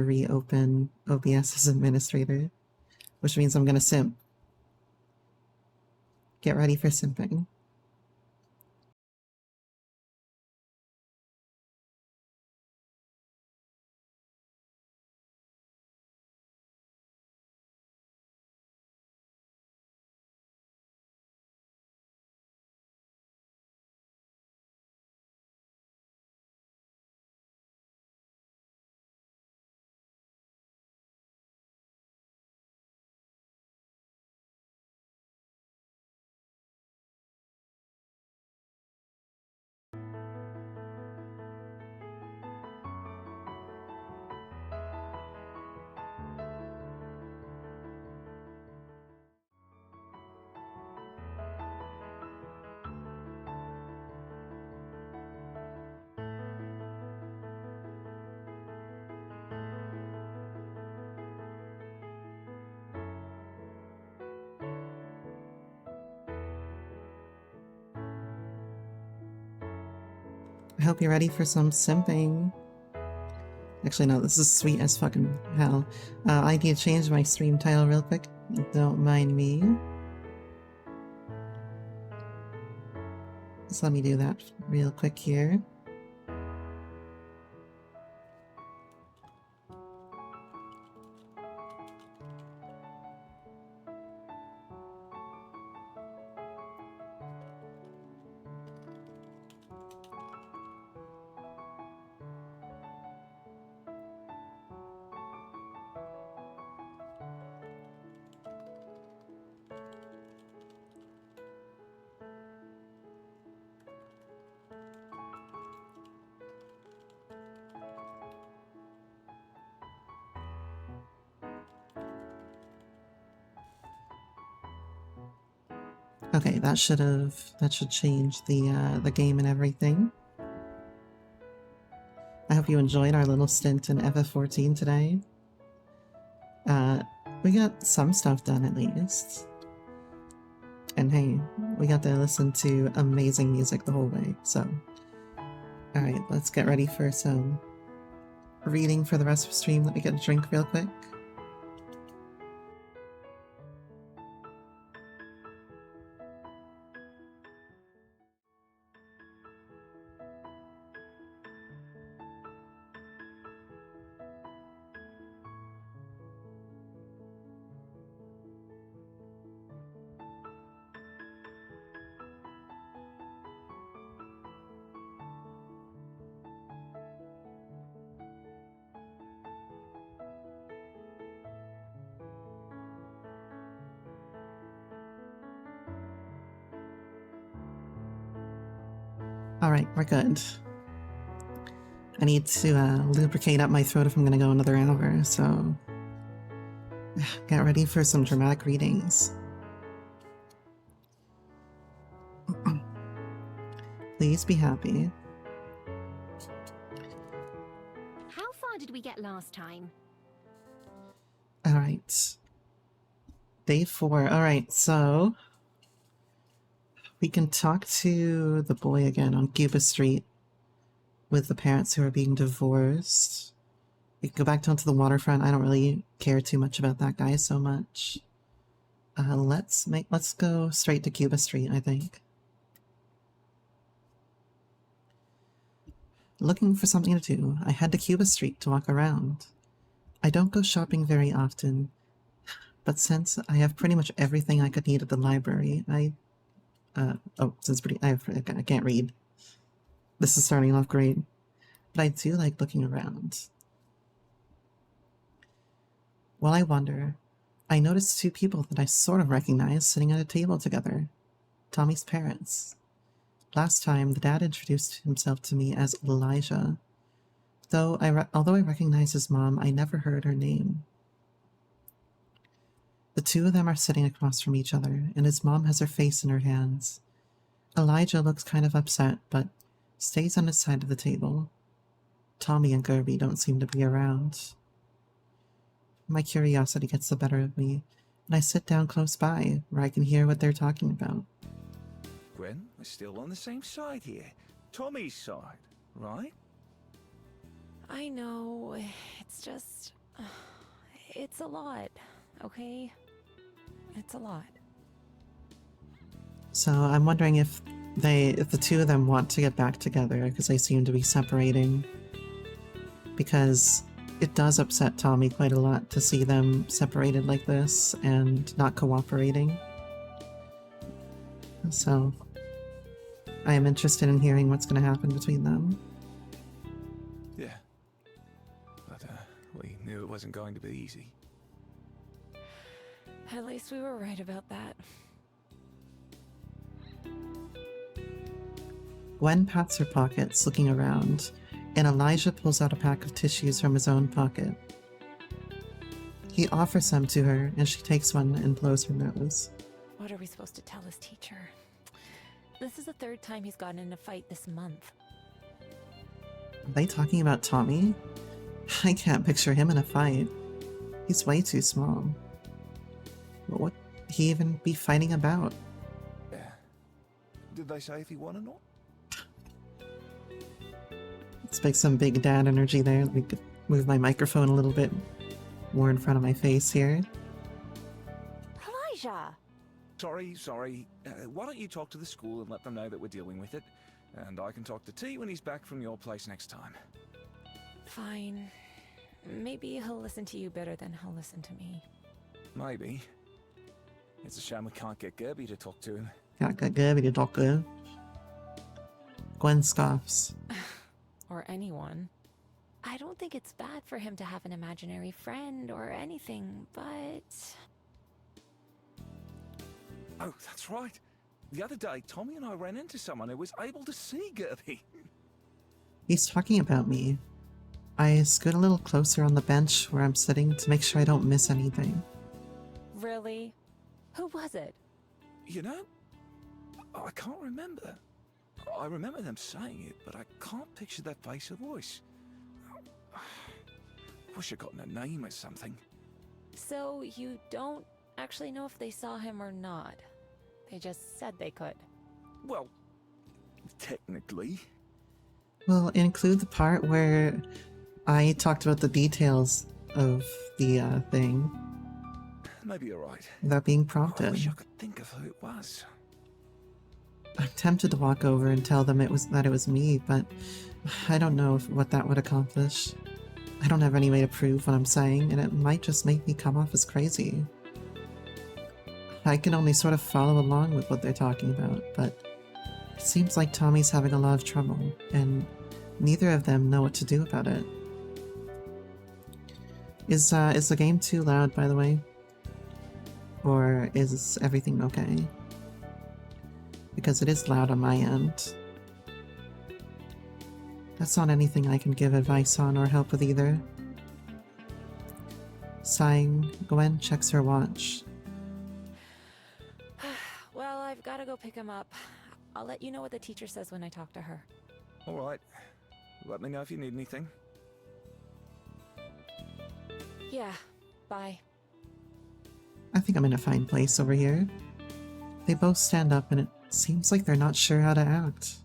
reopen OBS as administrator, which means I'm gonna simp. Get ready for simping. I hope you're ready for some simping. Actually, no, this is sweet as fucking hell. I need to change my stream title real quick. Don't mind me. Just let me do that real quick here. Okay, that should change the game and everything. I hope you enjoyed our little stint in FF14 today. We got some stuff done at least. And hey, we got to listen to amazing music the whole way, so. Alright, let's get ready for some reading for the rest of the stream. Let me get a drink real quick. Alright, we're good. I need to lubricate up my throat if I'm gonna go another hour, so get ready for some dramatic readings. Please be happy. How far did we get last time? Alright. Day 4. Alright, so we can talk to the boy again on Cuba Street with the parents who are being divorced. We can go back down to the waterfront. I don't really care too much about that guy so much. Let's go straight to Cuba Street, I think. Looking for something to do, I head to Cuba Street to walk around. I don't go shopping very often, but since I have pretty much everything I could need at the library, I can't read. This is starting off great, but I do like looking around. While I wander, I notice 2 people that I sort of recognize sitting at a table together. Tommy's parents. Last time, the dad introduced himself to me as Elijah. Although I recognize his mom, I never heard her name. The 2 of them are sitting across from each other, and his mom has her face in her hands. Elijah looks kind of upset, but stays on his side of the table. Tommy and Gerby don't seem to be around. My curiosity gets the better of me, and I sit down close by, where I can hear what they're talking about. Gwen, we're still on the same side here. Tommy's side, right? I know, it's just... It's a lot, okay? It's a lot. So I'm wondering if the two of them want to get back together, because they seem to be separating. Because it does upset Tommy quite a lot to see them separated like this and not cooperating. So I am interested in hearing what's going to happen between them. Yeah. But, we knew it wasn't going to be easy. At least we were right about that. Gwen pats her pockets, looking around, and Elijah pulls out a pack of tissues from his own pocket. He offers some to her, and she takes one and blows her nose. What are we supposed to tell his teacher? This is the third time he's gotten in a fight this month. Are they talking about Tommy? I can't picture him in a fight. He's way too small. What would he even be fighting about? Yeah. Did they say if he won or not? It's like some big dad energy there. Let me move my microphone a little bit more in front of my face here. Elijah! Sorry. Why don't you talk to the school and let them know that we're dealing with it? And I can talk to T when he's back from your place next time. Fine. Maybe he'll listen to you better than he'll listen to me. Maybe. It's a shame we can't get Gerby to talk to him. Got Gerby to talk to. Gwen scoffs. Or anyone. I don't think it's bad for him to have an imaginary friend or anything, but... Oh, that's right. The other day, Tommy and I ran into someone who was able to see Gerby. He's talking about me. I scoot a little closer on the bench where I'm sitting to make sure I don't miss anything. Really? Who was it? You know, I can't remember. I remember them saying it, but I can't picture their face or voice. Wish I'd gotten a name or something. So you don't actually know if they saw him or not? They just said they could. Well, technically. Well, include the part where I talked about the details of the thing Maybe you're right. without being I prompted. wish I could think of who it was. I'm tempted to walk over and tell them it was me, but I don't know what that would accomplish. I don't have any way to prove what I'm saying, and it might just make me come off as crazy. I can only sort of follow along with what they're talking about, but it seems like Tommy's having a lot of trouble, and neither of them know what to do about it. Is the game too loud, by the way? Or is everything okay? Because it is loud on my end. That's not anything I can give advice on or help with either. Sighing, Gwen checks her watch. Well, I've got to go pick him up. I'll let you know what the teacher says when I talk to her. All right. Let me know if you need anything. Yeah, bye. I think I'm in a fine place over here. They both stand up and it seems like they're not sure how to act.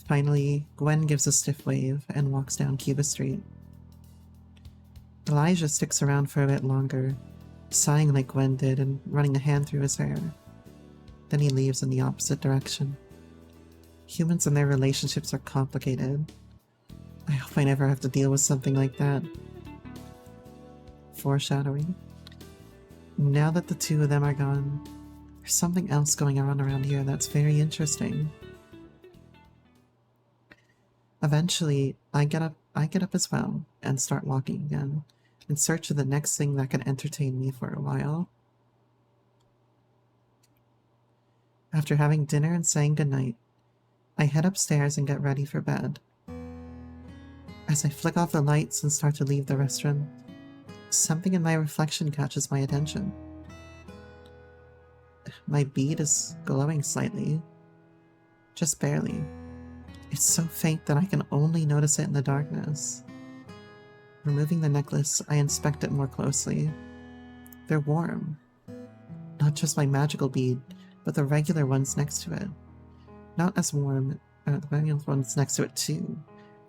Finally, Gwen gives a stiff wave and walks down Cuba Street. Elijah sticks around for a bit longer, sighing like Gwen did and running a hand through his hair. Then he leaves in the opposite direction. Humans and their relationships are complicated. I hope I never have to deal with something like that. Foreshadowing. Now that the two of them are gone, there's something else going on around here that's very interesting. Eventually, I get up as well and start walking again, in search of the next thing that can entertain me for a while. After having dinner and saying goodnight, I head upstairs and get ready for bed. As I flick off the lights and start to leave the restroom, something in my reflection catches my attention. My bead is glowing slightly. Just barely. It's so faint that I can only notice it in the darkness. Removing the necklace, I inspect it more closely. They're warm. Not just my magical bead, but the regular ones next to it. Not as warm, the regular ones next to it too.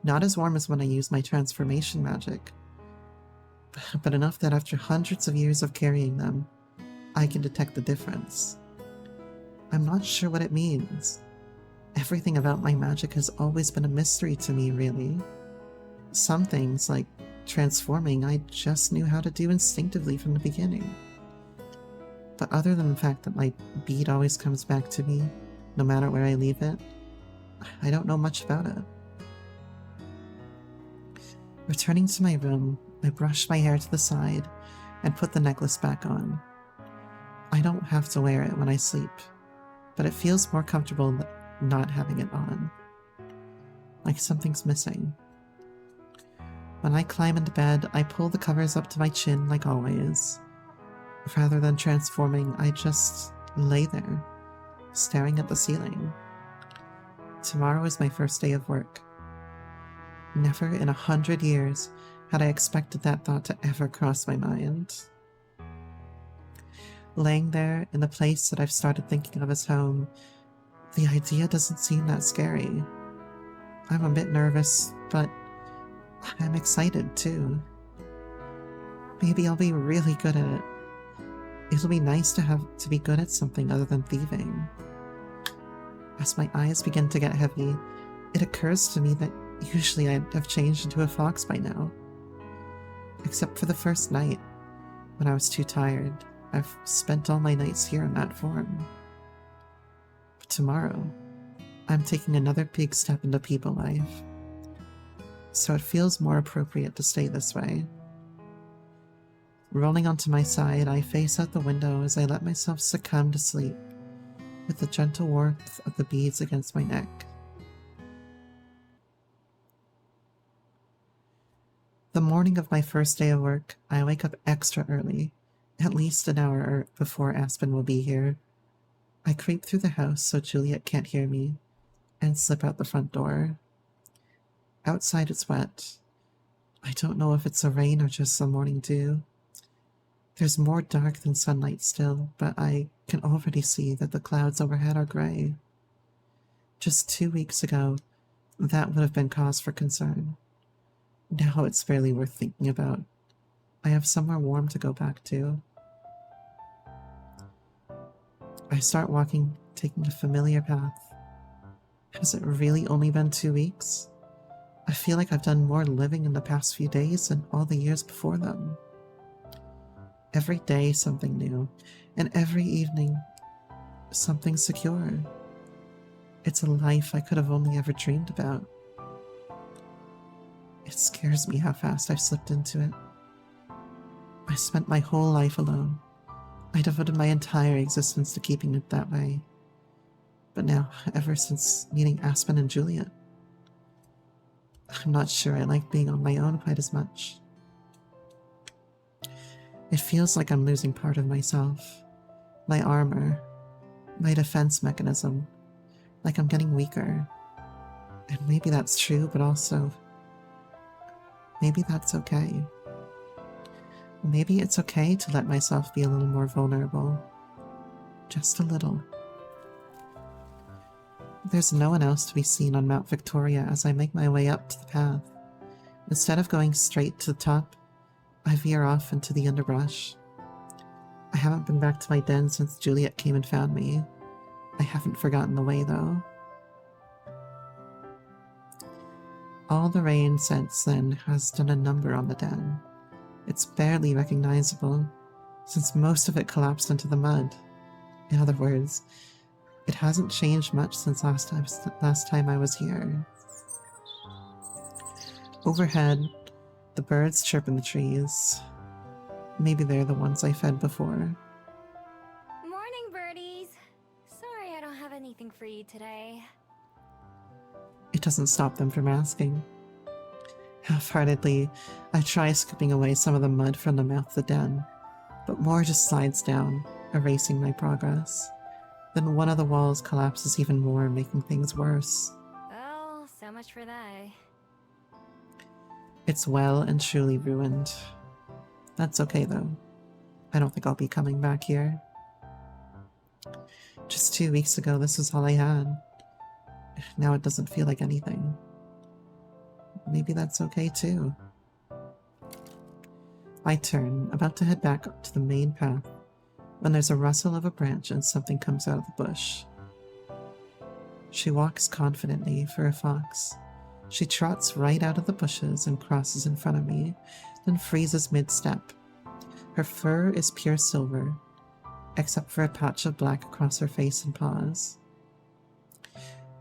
Not as warm as when I use my transformation magic, but enough that after hundreds of years of carrying them, I can detect the difference. I'm not sure what it means. Everything about my magic has always been a mystery to me, really. Some things, like transforming, I just knew how to do instinctively from the beginning. But other than the fact that my bead always comes back to me, no matter where I leave it, I don't know much about it. Returning to my room, I brush my hair to the side and put the necklace back on. I don't have to wear it when I sleep, but it feels more comfortable not having it on. Like something's missing. When I climb into bed, I pull the covers up to my chin like always. Rather than transforming, I just lay there, staring at the ceiling. Tomorrow is my first day of work. Never in 100 years had I expected that thought to ever cross my mind. Laying there in the place that I've started thinking of as home, the idea doesn't seem that scary. I'm a bit nervous, but I'm excited too. Maybe I'll be really good at it. It'll be nice to be good at something other than thieving. As my eyes begin to get heavy, it occurs to me that usually I'd have changed into a fox by now. Except for the first night, when I was too tired. I've spent all my nights here in that form. But tomorrow, I'm taking another big step into people life. So it feels more appropriate to stay this way. Rolling onto my side, I face out the window as I let myself succumb to sleep, with the gentle warmth of the beads against my neck. The morning of my first day of work, I wake up extra early, at least an hour before Aspen will be here. I creep through the house so Juliet can't hear me, and slip out the front door. Outside it's wet. I don't know if it's the rain or just some morning dew. There's more dark than sunlight still, but I can already see that the clouds overhead are gray. Just 2 weeks ago, that would have been cause for concern. Now it's barely worth thinking about. I have somewhere warm to go back to. I start walking, taking a familiar path. Has it really only been 2 weeks? I feel like I've done more living in the past few days than all the years before them. Every day something new, and every evening something secure. It's a life I could have only ever dreamed about. It scares me how fast I've slipped into it. I spent my whole life alone. I devoted my entire existence to keeping it that way. But now, ever since meeting Aspen and Juliet, I'm not sure I like being on my own quite as much. It feels like I'm losing part of myself. My armor. My defense mechanism. Like I'm getting weaker. And maybe that's true, but also, maybe that's okay. Maybe it's okay to let myself be a little more vulnerable. Just a little. There's no one else to be seen on Mount Victoria as I make my way up to the path. Instead of going straight to the top, I veer off into the underbrush. I haven't been back to my den since Juliet came and found me. I haven't forgotten the way, though. All the rain since then has done a number on the den. It's barely recognizable, since most of it collapsed into the mud. In other words, it hasn't changed much since last time I was here. Overhead, the birds chirp in the trees. Maybe they're the ones I fed before. Morning, birdies. Sorry I don't have anything for you today. It doesn't stop them from asking. Half-heartedly, I try scooping away some of the mud from the mouth of the den, but more just slides down, erasing my progress. Then one of the walls collapses even more, making things worse. Oh, so much for that. It's well and truly ruined. That's okay, though. I don't think I'll be coming back here. Just 2 weeks ago, this was all I had. Now it doesn't feel like anything. maybe that's okay too. I turn, about to head back up to the main path, when there's a rustle of a branch and something comes out of the bush. She walks confidently for a fox. She trots right out of the bushes and crosses in front of me, then freezes mid-step. Her fur is pure silver, except for a patch of black across her face and paws.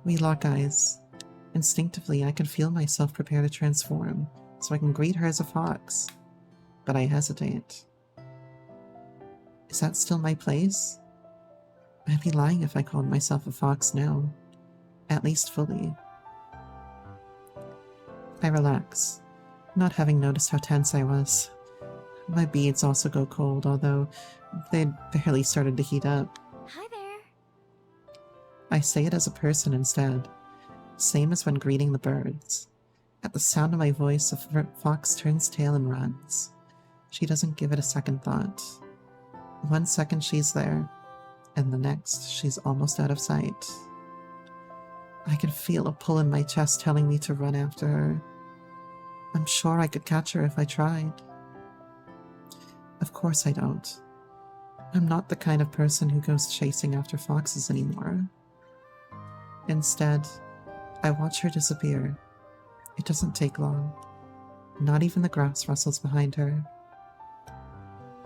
We lock eyes. Instinctively, I can feel myself prepare to transform, so I can greet her as a fox. But I hesitate. Is that still my place? I'd be lying if I called myself a fox now. At least fully. I relax, not having noticed how tense I was. My beads also go cold, although they'd barely started to heat up. Hi there. I say it as a person instead, same as when greeting the birds. At the sound of my voice, a fox turns tail and runs. She doesn't give it a second thought. 1 second she's there, and the next she's almost out of sight. I can feel a pull in my chest telling me to run after her. I'm sure I could catch her if I tried. Of course I don't. I'm not the kind of person who goes chasing after foxes anymore. Instead, I watch her disappear. It doesn't take long. Not even the grass rustles behind her.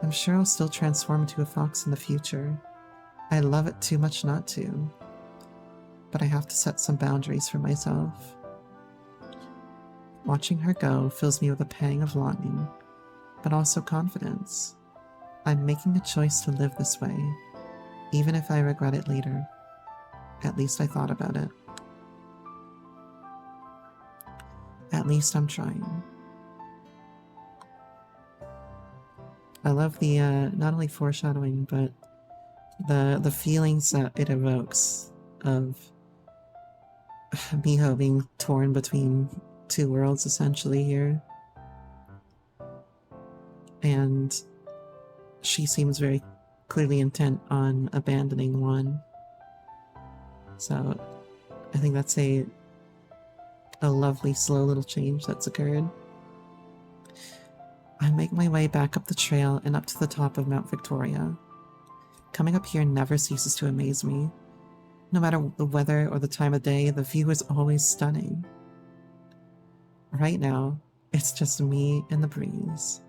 I'm sure I'll still transform into a fox in the future. I love it too much not to. But I have to set some boundaries for myself. Watching her go fills me with a pang of longing, but also confidence. I'm making a choice to live this way, even if I regret it later. At least I thought about it. At least I'm trying. I love the, not only foreshadowing, but the feelings that it evokes of Miho being torn between two worlds, essentially, here. And she seems very clearly intent on abandoning one. So I think that's a lovely, slow little change that's occurred. I make my way back up the trail and up to the top of Mount Victoria. Coming up here never ceases to amaze me. No matter the weather or the time of day, the view is always stunning. Right now, it's just me and the breeze.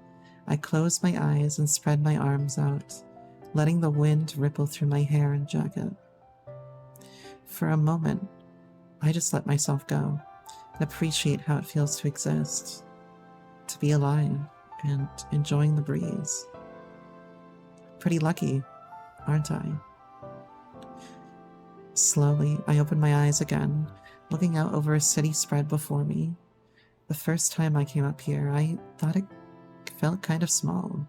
I close my eyes and spread my arms out, letting the wind ripple through my hair and jacket. For a moment, I just let myself go and appreciate how it feels to exist, to be alive and enjoying the breeze. Pretty lucky, aren't I? Slowly, I open my eyes again, looking out over a city spread before me. The first time I came up here, I thought it felt kind of small.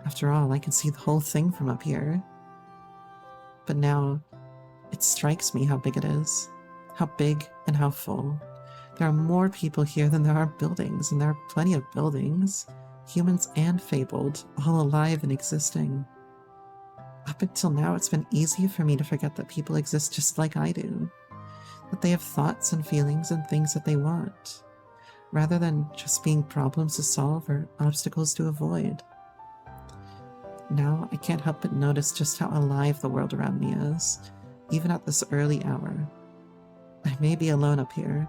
After all, I can see the whole thing from up here. But now, it strikes me how big it is. How big and how full. There are more people here than there are buildings, and there are plenty of buildings. Humans and fabled, all alive and existing. Up until now, it's been easy for me to forget that people exist just like I do. That they have thoughts and feelings and things that they want, rather than just being problems to solve or obstacles to avoid. Now, I can't help but notice just how alive the world around me is, even at this early hour. I may be alone up here,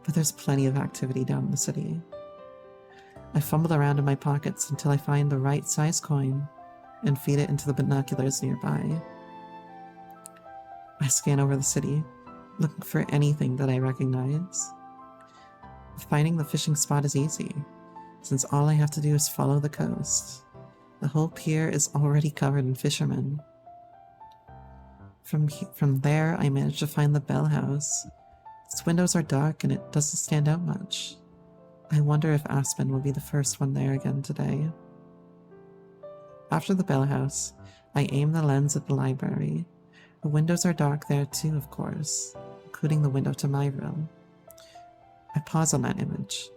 but there's plenty of activity down in the city. I fumble around in my pockets until I find the right size coin and feed it into the binoculars nearby. I scan over the city, looking for anything that I recognize. Finding the fishing spot is easy, since all I have to do is follow the coast. The whole pier is already covered in fishermen. From there, I manage to find the bell house. Its windows are dark and it doesn't stand out much. I wonder if Aspen will be the first one there again today. After the bell house, I aim the lens at the library. The windows are dark there too, of course, including the window to my room. I pause on that image.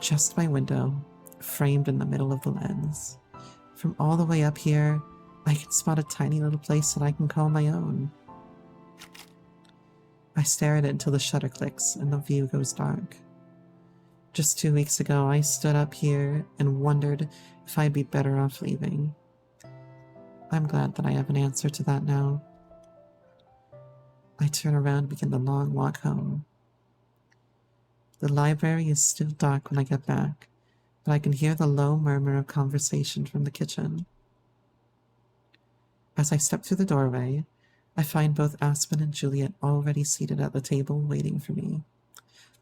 Just my window, framed in the middle of the lens. From all the way up here, I can spot a tiny little place that I can call my own. I stare at it until the shutter clicks and the view goes dark. Just 2 weeks ago, I stood up here and wondered if I'd be better off leaving. I'm glad that I have an answer to that now. I turn around and begin the long walk home. The library is still dark when I get back, but I can hear the low murmur of conversation from the kitchen. As I step through the doorway, I find both Aspen and Juliet already seated at the table waiting for me.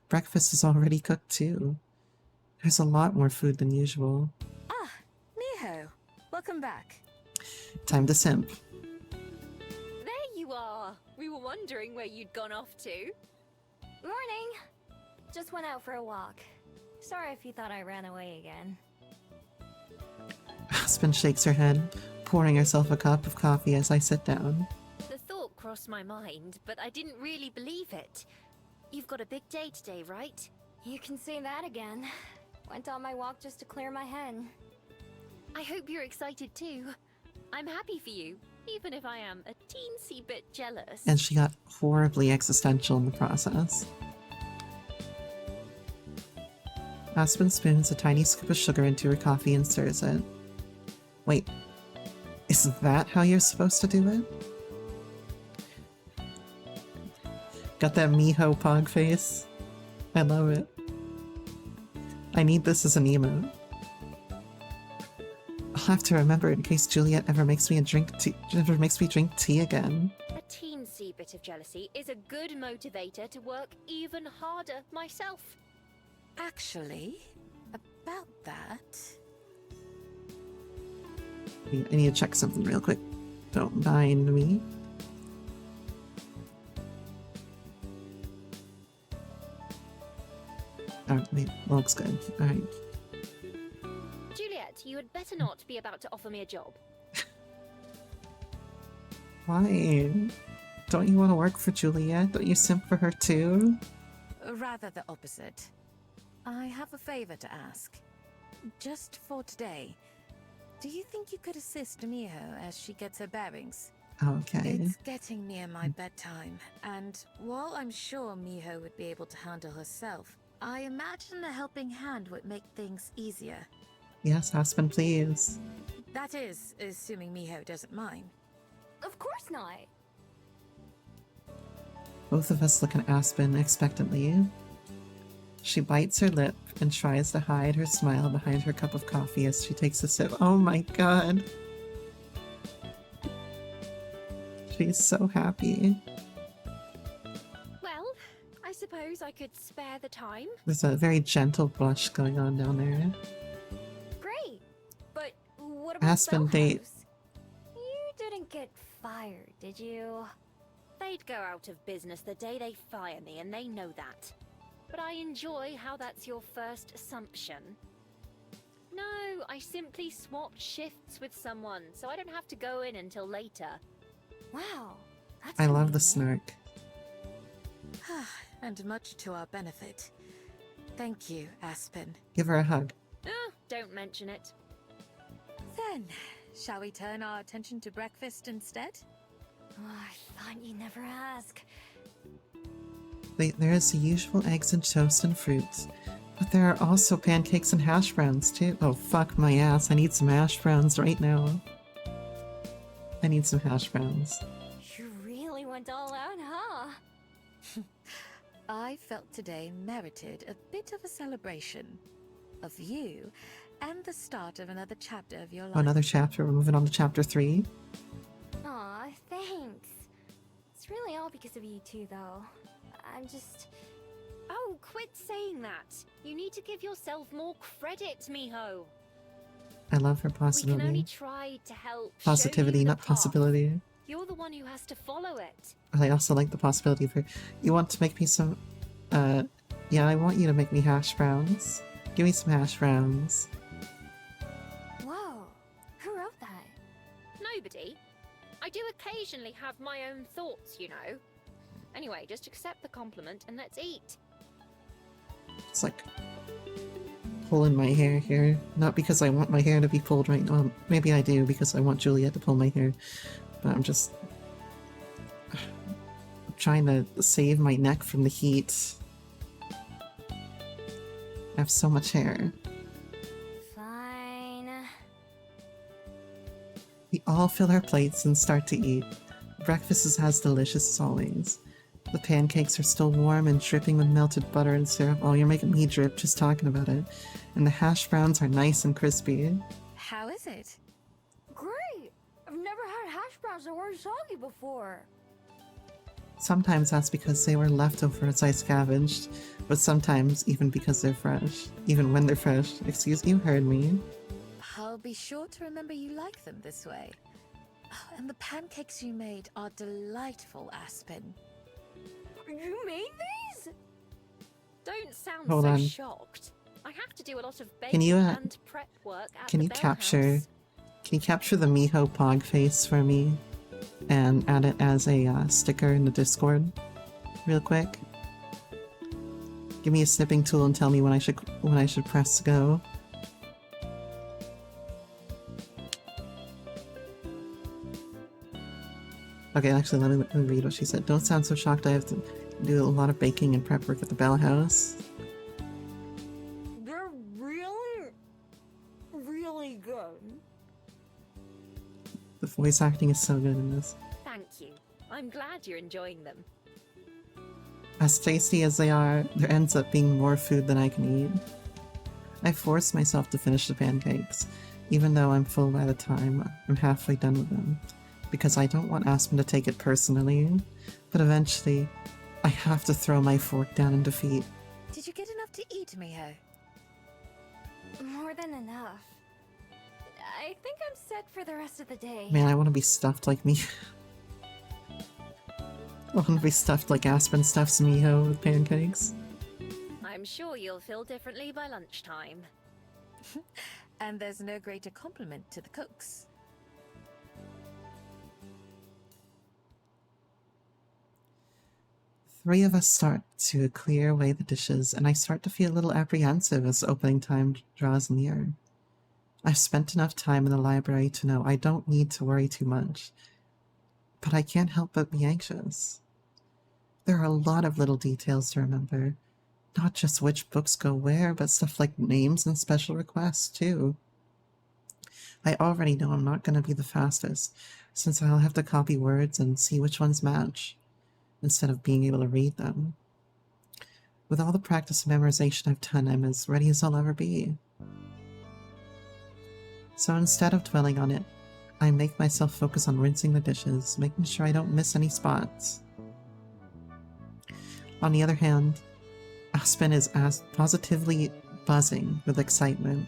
Breakfast is already cooked too. There's a lot more food than usual. Ah, Miho. Welcome back. Time to simp. There you are. We were wondering where you'd gone off to. Morning. Just went out for a walk. Sorry if you thought I ran away again. Aspen shakes her head, pouring herself a cup of coffee as I sit down. The thought crossed my mind, but I didn't really believe it. You've got a big day today, right? You can say that again. Went on my walk just to clear my head. I hope you're excited too. I'm happy for you, even if I am a teensy bit jealous. And she got horribly existential in the process. Aspen spoons a tiny scoop of sugar into her coffee and stirs it. Wait, is that how you're supposed to do it? Got that Miho pog face? I love it. I need this as an emote. I'll have to remember in case Juliet ever makes me drink tea again. A teensy bit of jealousy is a good motivator to work even harder myself. Actually, about that... I need to check something real quick. Don't mind me. Alright, wait, looks good. Alright. Juliet, you had better not be about to offer me a job. Why? Don't you want to work for Juliet? Don't you simp for her too? Rather the opposite. I have a favor to ask. Just for today. Do you think you could assist Miho as she gets her bearings? Okay. It's getting near my bedtime, and while I'm sure Miho would be able to handle herself, I imagine a helping hand would make things easier. Yes, Aspen, please. That is, assuming Miho doesn't mind. Of course not. Both of us look at Aspen expectantly. She bites her lip and tries to hide her smile behind her cup of coffee as she takes a sip. Oh my god. She's so happy. Well, I suppose I could spare the time. There's a very gentle blush going on down there. Great, but what about Aspen Bell date. House? You didn't get fired, did you? They'd go out of business the day they fire me, and they know that. But I enjoy how that's your first assumption. No, I simply swapped shifts with someone, so I don't have to go in until later. Wow, that's I love the convenient. snark. And much to our benefit. Thank you, Aspen. Give her a hug. Oh, don't mention it. Then, shall we turn our attention to breakfast instead? Oh, I thought you'd never ask. There is the usual eggs and toast and fruits, but there are also pancakes and hash browns too. Oh fuck my ass, I need some hash browns right now. I need some hash browns. You really went all out, huh? I felt today merited a bit of a celebration. Of you, and the start of another chapter of your life. Oh, another chapter, we're moving on to chapter 3. Aw, thanks. It's really all because of you two, though. I'm just... Oh, quit saying that. You need to give yourself more credit, Miho. I love her We can only possibility. try to help. Positivity, show you the not path. possibility. You're the one who has to follow it. I also like the possibility of her. You want to make me some, yeah, I want you to make me hash browns. Give me some hash browns. Whoa, who wrote that? Nobody. I do occasionally have my own thoughts, you know. Anyway, just accept the compliment and let's eat. It's like pulling my hair here. Not because I want my hair to be pulled right now. Maybe I do because I want Juliet to pull my hair. But I'm just trying to save my neck from the heat. I have so much hair. Fine. We all fill our plates and start to eat. Breakfast is as delicious as always. The pancakes are still warm and dripping with melted butter and syrup. Oh, you're making me drip just talking about it. And the hash browns are nice and crispy. How is it? Great! I've never had hash browns that weren't soggy before. Sometimes that's because they were leftovers I scavenged, but sometimes even because they're fresh. Even when they're fresh. Excuse, you heard me. I'll be sure to remember you like them this way. Oh, and the pancakes you made are delightful, Aspen. You made these? Don't sound Hold so on. shocked. I have to do a lot of Can baking you, and prep work at Can the you Bell capture House. Can you capture the Miho Pog face for me and add it as a sticker in the Discord real quick? Give me a snipping tool and tell me when I should press go. Okay, actually, let me read what she said. Don't sound so shocked. I have to do a lot of baking and prep work at the Bell House. They're really, really good. The voice acting is so good in this. Thank you. I'm glad you're enjoying them. As tasty as they are, there ends up being more food than I can eat. I force myself to finish the pancakes, even though I'm full by the time I'm halfway done with them, because I don't want Aspen to take it personally, but eventually, I have to throw my fork down in defeat. Did you get enough to eat, Miho? More than enough. I think I'm set for the rest of the day. Man, I want to be stuffed like me. I want to be stuffed like Aspen stuffs Miho with pancakes. I'm sure you'll feel differently by lunchtime. And there's no greater compliment to the cooks. Three of us start to clear away the dishes, and I start to feel a little apprehensive as opening time draws near. I've spent enough time in the library to know I don't need to worry too much, but I can't help but be anxious. There are a lot of little details to remember, not just which books go where, but stuff like names and special requests, too. I already know I'm not going to be the fastest, since I'll have to copy words and see which ones match, instead of being able to read them. With all the practice and memorization I've done, I'm as ready as I'll ever be. So instead of dwelling on it, I make myself focus on rinsing the dishes, making sure I don't miss any spots. On the other hand, Aspen is positively buzzing with excitement,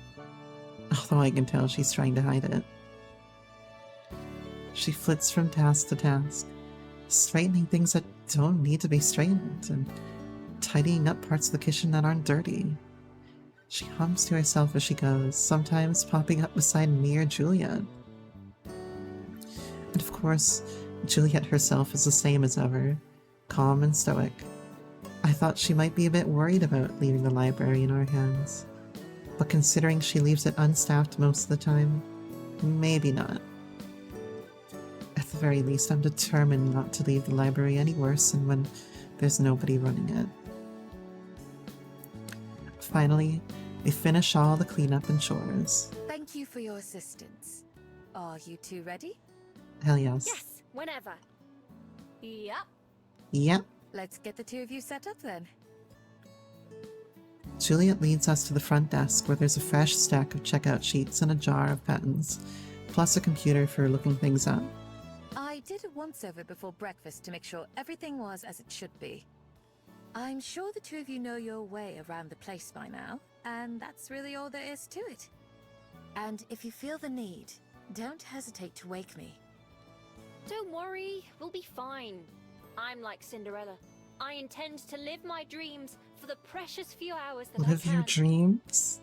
although I can tell she's trying to hide it. She flits from task to task, straightening things that don't need to be straightened, and tidying up parts of the kitchen that aren't dirty. She hums to herself as she goes, sometimes popping up beside me or Juliet. And of course, Juliet herself is the same as ever, calm and stoic. I thought she might be a bit worried about leaving the library in our hands, but considering she leaves it unstaffed most of the time, maybe not. At the very least, I'm determined not to leave the library any worse than when there's nobody running it. Finally, we finish all the cleanup and chores. Thank you for your assistance. Are you two ready? Hell yes. Yes, whenever. Yep. Yep. Let's get the two of you set up then. Juliet leads us to the front desk where there's a fresh stack of checkout sheets and a jar of pens, plus a computer for looking things up. I did a once-over before breakfast to make sure everything was as it should be. I'm sure the two of you know your way around the place by now, and that's really all there is to it. And if you feel the need, don't hesitate to wake me. Don't worry, we'll be fine. I'm like Cinderella. I intend to live my dreams for the precious few hours that I Live can. your dreams?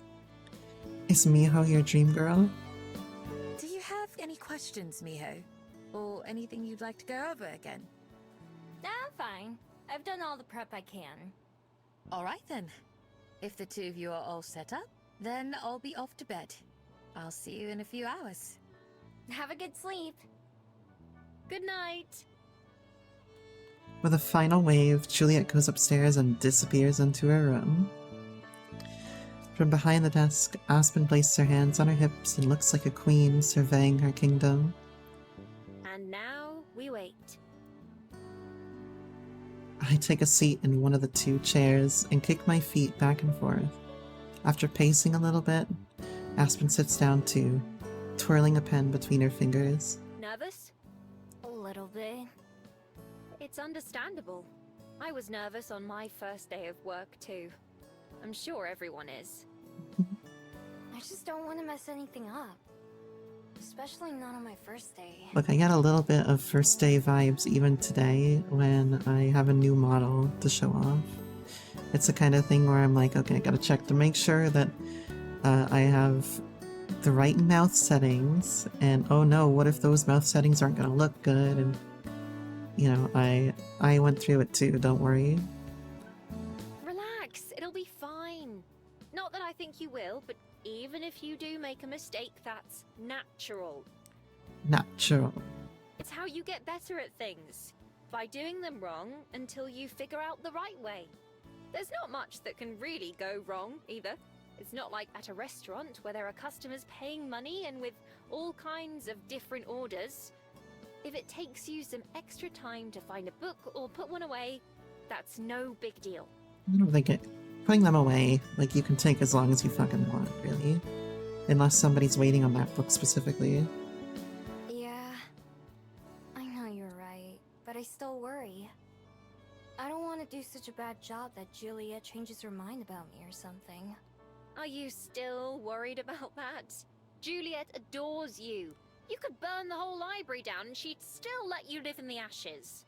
Is Miho your dream girl? Do you have any questions, Miho? Or anything you'd like to go over again? Nah, I'm fine. I've done all the prep I can. Alright then. If the two of you are all set up, then I'll be off to bed. I'll see you in a few hours. Have a good sleep. Good night. With a final wave, Juliet goes upstairs and disappears into her room. From behind the desk, Aspen places her hands on her hips and looks like a queen surveying her kingdom. And now we wait. I take a seat in one of the 2 chairs and kick my feet back and forth. After pacing a little bit, Aspen sits down too, twirling a pen between her fingers. Nervous? A little bit. It's understandable. I was nervous on my first day of work too. I'm sure everyone is. I just don't want to mess anything up. Especially not on my first day. Look, I get a little bit of first day vibes even today when I have a new model to show off. It's the kind of thing where I'm like, okay, I gotta check to make sure that I have the right mouth settings, and oh no, what if those mouth settings aren't gonna look good? And you know, I went through it too, don't worry. Relax, it'll be fine. Not that I think you will, but even if you do make a mistake, that's natural. Natural. It's how you get better at things. By doing them wrong until you figure out the right way. There's not much that can really go wrong, either. It's not like at a restaurant where there are customers paying money and with all kinds of different orders. If it takes you some extra time to find a book or put one away, that's no big deal. I don't think putting them away, like, you can take as long as you fucking want, really. Unless somebody's waiting on that book specifically. Yeah, I know you're right, but I still worry. I don't want to do such a bad job that Juliet changes her mind about me or something. Are you still worried about that? Juliet adores you. You could burn the whole library down and she'd still let you live in the ashes.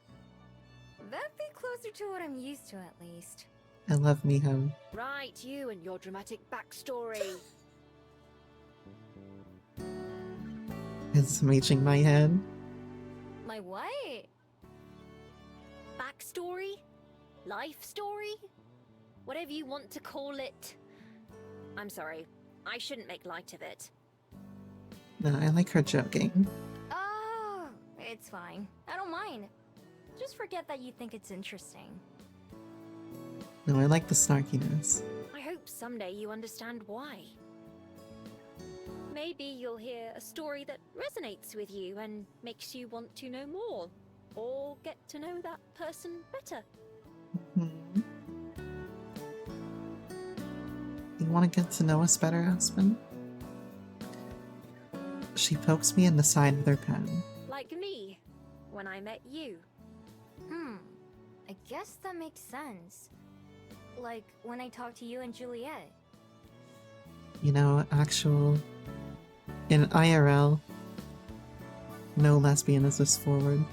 That'd be closer to what I'm used to, at least. I love Miho. Right, you and your dramatic backstory. It's reaching my head. My what? Backstory? Life story? Whatever you want to call it. I'm sorry, I shouldn't make light of it. No, I like her joking. Oh, it's fine. I don't mind. Just forget that you think it's interesting. No, I like the snarkiness. I hope someday you understand why. Maybe you'll hear a story that resonates with you and makes you want to know more. Or get to know that person better. Hmm. You want to get to know us better, Aspen? She pokes me in the side with her pen. Like me, when I met you. I guess that makes sense. Like when I talked to you and Juliet. You know, in IRL, no lesbian is this forward.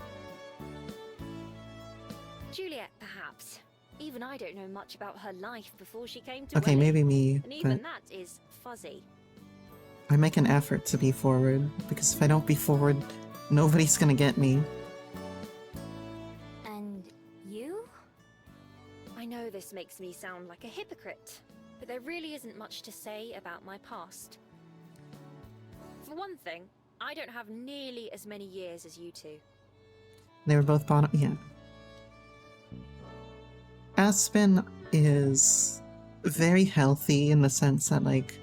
Juliet, perhaps. Even I don't know much about her life before she came to Okay, Welly. maybe me, And even but that is fuzzy. I make an effort to be forward, because if I don't be forward, nobody's gonna get me. And you? I know this makes me sound like a hypocrite, but there really isn't much to say about my past. For one thing, I don't have nearly as many years as you two. They were both bottom. Yeah. Aspen is very healthy in the sense that, like,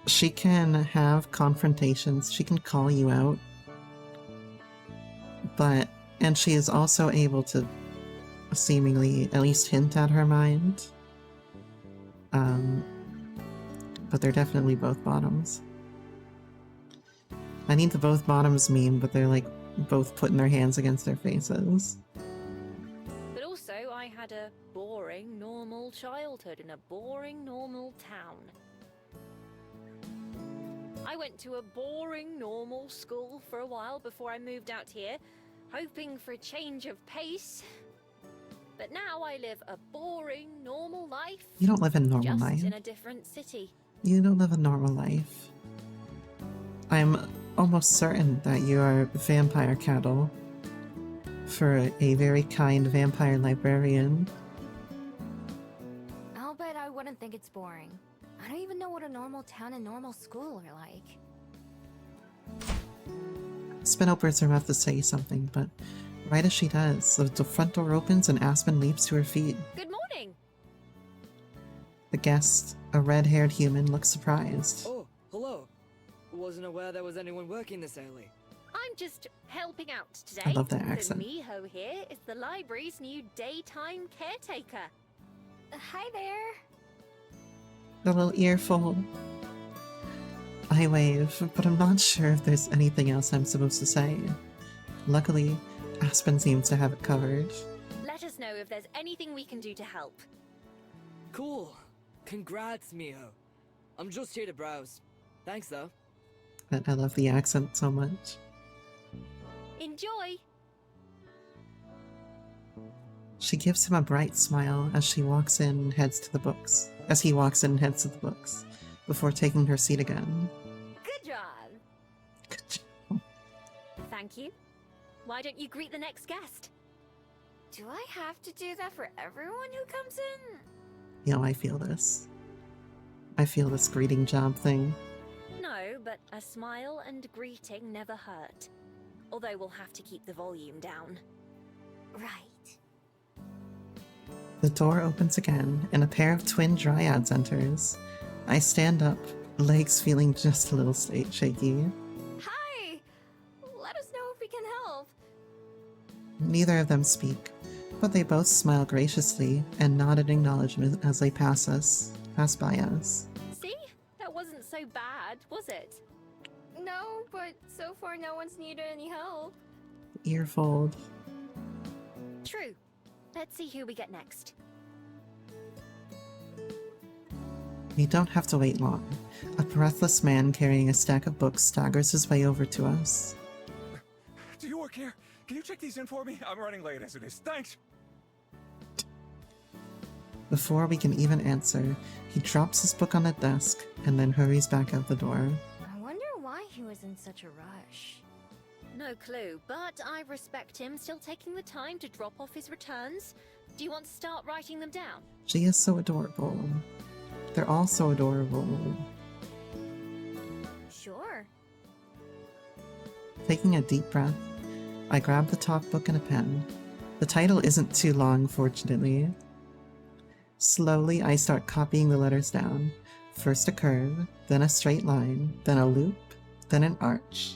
she can have confrontations, she can call you out, and she is also able to seemingly at least hint at her mind. But they're definitely both bottoms. I need the both bottoms meme, but they're like both putting their hands against their faces. But also, I had a boring, normal childhood in a boring, normal town. I went to a boring, normal school for a while before I moved out here, hoping for a change of pace. But now I live a boring, normal life. You don't live a normal just life. in a different city. You don't live a normal life. I'm almost certain that you are vampire cattle for a very kind vampire librarian. I'll bet I wouldn't think it's boring. I don't even know what a normal town and normal school are like. Spin opens her mouth to say something, but right as she does, the front door opens and Aspen leaps to her feet. Good morning! The guest, a red-haired human, looks surprised. Oh, hello. Wasn't aware there was anyone working this early. I'm just helping out today. I love that So accent. Miho here is the library's new daytime caretaker. Hi there. A little earful. I wave, but I'm not sure if there's anything else I'm supposed to say. Luckily, Aspen seems to have it covered. Let us know if there's anything we can do to help. Cool. Congrats, Miho. I'm just here to browse. Thanks, though. But I love the accent so much. Enjoy! She gives him a bright smile as she walks in and heads to the books. As he walks in and heads to the books, before taking her seat again. Good job! Good job. Thank you. Why don't you greet the next guest? Do I have to do that for everyone who comes in? You know, I feel this. I feel this greeting job thing. No, but a smile and greeting never hurt. Although we'll have to keep the volume down. Right. The door opens again, and a pair of twin dryads enters. I stand up, legs feeling just a little shaky. Hi! Let us know if we can help. Neither of them speak, but they both smile graciously and nod in acknowledgement as they pass by us. See? That wasn't so bad, was it? No, but so far no one's needed any help. Earfold. True. Let's see who we get next. We don't have to wait long. A breathless man carrying a stack of books staggers his way over to us. Do you work here? Can you check these in for me? I'm running late as it is. Thanks! Before we can even answer, he drops his book on a desk and then hurries back out the door. I wonder why he was in such a rush. No clue, but I respect him still taking the time to drop off his returns. Do you want to start writing them down? She is so adorable. They're all so adorable. Sure. Taking a deep breath, I grab the top book and a pen. The title isn't too long, fortunately. Slowly, I start copying the letters down. First a curve, then a straight line, then a loop, then an arch.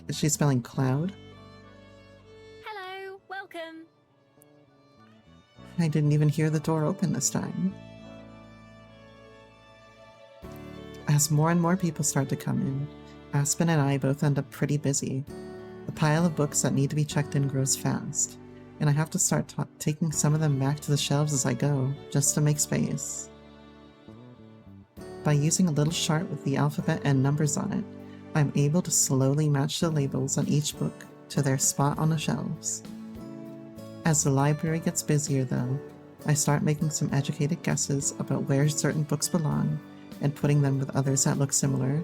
Is she spelling cloud? Hello, welcome. I didn't even hear the door open this time. As more and more people start to come in, Aspen and I both end up pretty busy. The pile of books that need to be checked in grows fast, and I have to start taking some of them back to the shelves as I go, just to make space. By using a little chart with the alphabet and numbers on it, I'm able to slowly match the labels on each book to their spot on the shelves. As the library gets busier though, I start making some educated guesses about where certain books belong and putting them with others that look similar.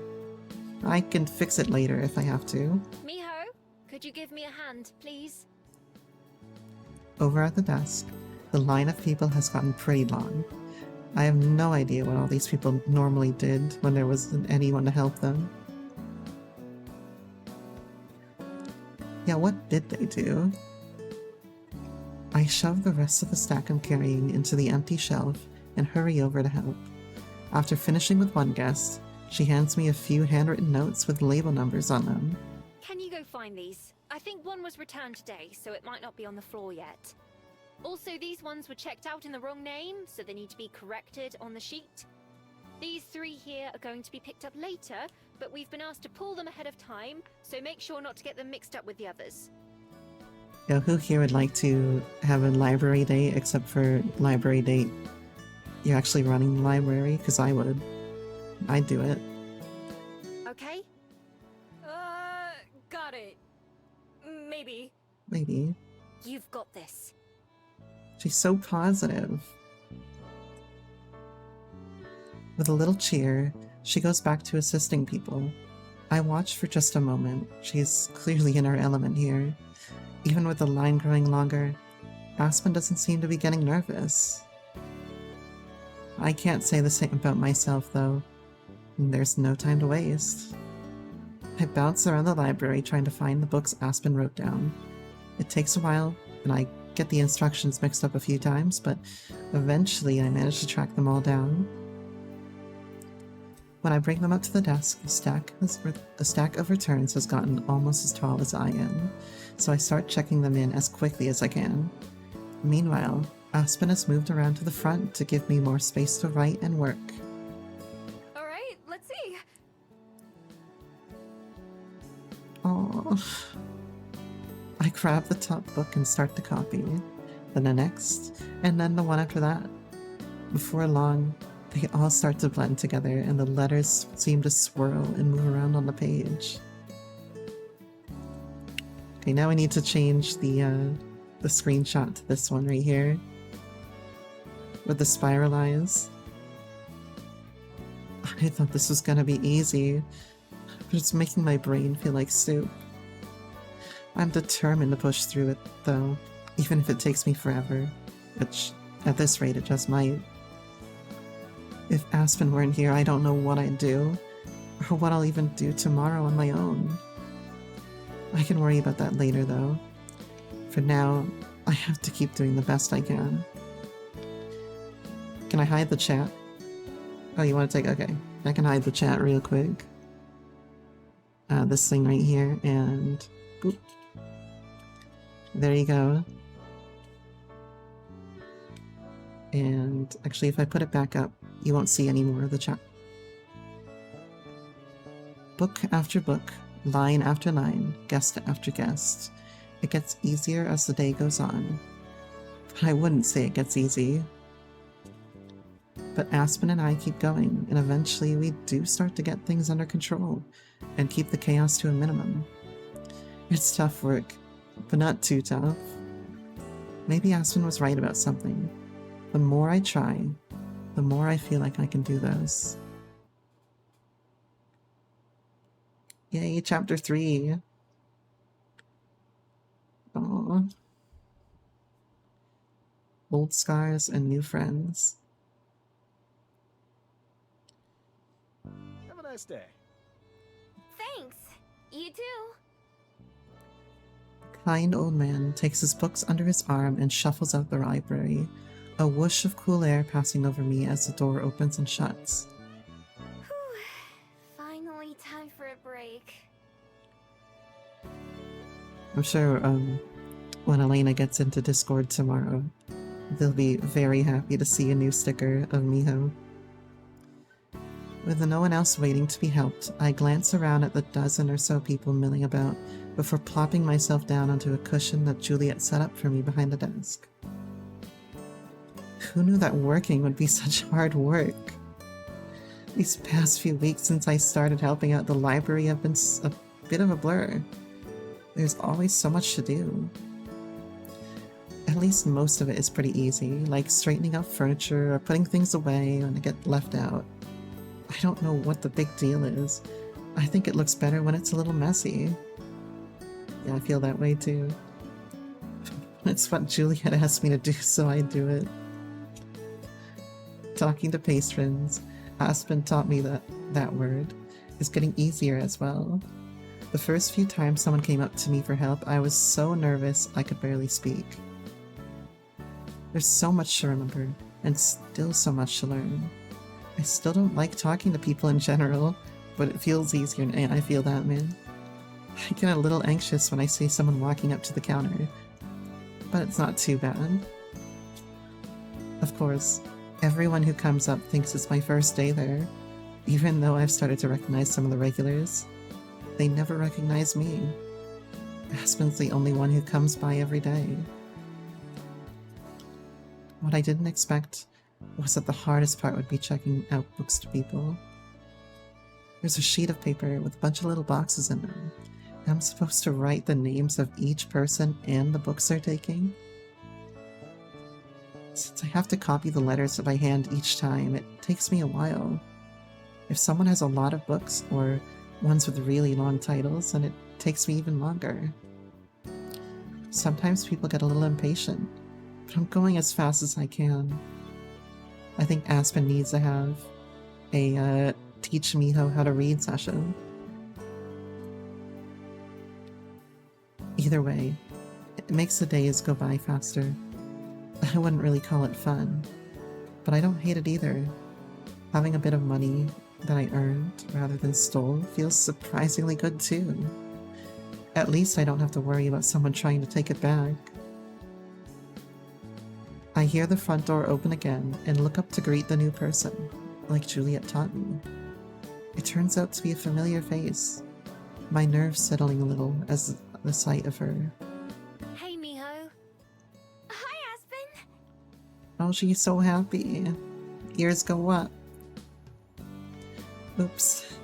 I can fix it later if I have to. Miho, could you give me a hand, please? Over at the desk, the line of people has gotten pretty long. I have no idea what all these people normally did when there wasn't anyone to help them. Yeah, what did they do? I shove the rest of the stack I'm carrying into the empty shelf and hurry over to help. After finishing with one guest, she hands me a few handwritten notes with label numbers on them. Can you go find these? I think one was returned today, so it might not be on the floor yet. Also, these ones were checked out in the wrong name, so they need to be corrected on the sheet. These three here are going to be picked up later, but we've been asked to pull them ahead of time, so make sure not to get them mixed up with the others. Yo, who here would like to have a library day, except for library date? You're actually running the library? Because I would. I'd do it. Okay? Got it. Maybe. Maybe. You've got this. She's so positive. With a little cheer, she goes back to assisting people. I watch for just a moment. She's clearly in her element here. Even with the line growing longer, Aspen doesn't seem to be getting nervous. I can't say the same about myself, though. There's no time to waste. I bounce around the library trying to find the books Aspen wrote down. It takes a while, and I get the instructions mixed up a few times, but eventually I managed to track them all down. When I bring them up to the desk, the stack of returns has gotten almost as tall as I am, so I start checking them in as quickly as I can. Meanwhile, Aspen has moved around to the front to give me more space to write and work. Alright, let's see. Oh, I grab the top book and start to copy, then the next, and then the one after that. Before long, they all start to blend together and the letters seem to swirl and move around on the page. Okay, now I need to change the screenshot to this one right here with the spiral eyes. I thought this was gonna be easy, but it's making my brain feel like soup. I'm determined to push through it, though, even if it takes me forever, which, at this rate, it just might. If Aspen weren't here, I don't know what I'd do, or what I'll even do tomorrow on my own. I can worry about that later, though. For now, I have to keep doing the best I can. Can I hide the chat? Oh, you want to take... Okay, I can hide the chat real quick. This thing right here, and... Boop. There you go. And actually, if I put it back up, you won't see any more of the chat. Book after book, line after line, guest after guest. It gets easier as the day goes on. But I wouldn't say it gets easy. But Aspen and I keep going, and eventually we do start to get things under control and keep the chaos to a minimum. It's tough work, but not too tough. Maybe Aspen was right about something. The more I try, the more I feel like I can do this. Yay, chapter 3. Aww. Old scars and new friends. Have a nice day. Thanks. You too. Kind old man takes his books under his arm and shuffles out the library, a whoosh of cool air passing over me as the door opens and shuts. Whew. Finally time for a break. I'm sure when Elena gets into Discord tomorrow, they'll be very happy to see a new sticker of Miho. With no one else waiting to be helped, I glance around at the dozen or so people milling about before plopping myself down onto a cushion that Juliet set up for me behind the desk. Who knew that working would be such hard work? These past few weeks since I started helping out the library have been a bit of a blur. There's always so much to do. At least most of it is pretty easy, like straightening up furniture or putting things away when they get left out. I don't know what the big deal is. I think it looks better when it's a little messy. Yeah, I feel that way too. It's what Juliet asked me to do, so I do it. Talking to patrons, Aspen taught me that word is getting easier as well. The first few times someone came up to me for help, I was so nervous I could barely speak. There's so much to remember, and still so much to learn. I still don't like talking to people in general, but it feels easier, and I feel that, man. I get a little anxious when I see someone walking up to the counter, but it's not too bad. Of course, everyone who comes up thinks it's my first day there, even though I've started to recognize some of the regulars. They never recognize me. Aspen's the only one who comes by every day. What I didn't expect was that the hardest part would be checking out books to people. There's a sheet of paper with a bunch of little boxes in them. I'm supposed to write the names of each person and the books they're taking. Since I have to copy the letters by hand each time, it takes me a while. If someone has a lot of books, or ones with really long titles, then it takes me even longer. Sometimes people get a little impatient, but I'm going as fast as I can. I think Aspen needs to have a teach Miho how to read session. Either way, It makes the days go by faster. I wouldn't really call it fun, but I don't hate it either. Having a bit of money that I earned rather than stole feels surprisingly good too. At least I don't have to worry about someone trying to take it back. I hear the front door open again and look up to greet the new person, like Juliet taught me. It turns out to be a familiar face, my nerves settling a little as the sight of her. Hey, Miho. Hi, Aspen! Oh, she's so happy. Ears go up. Oops.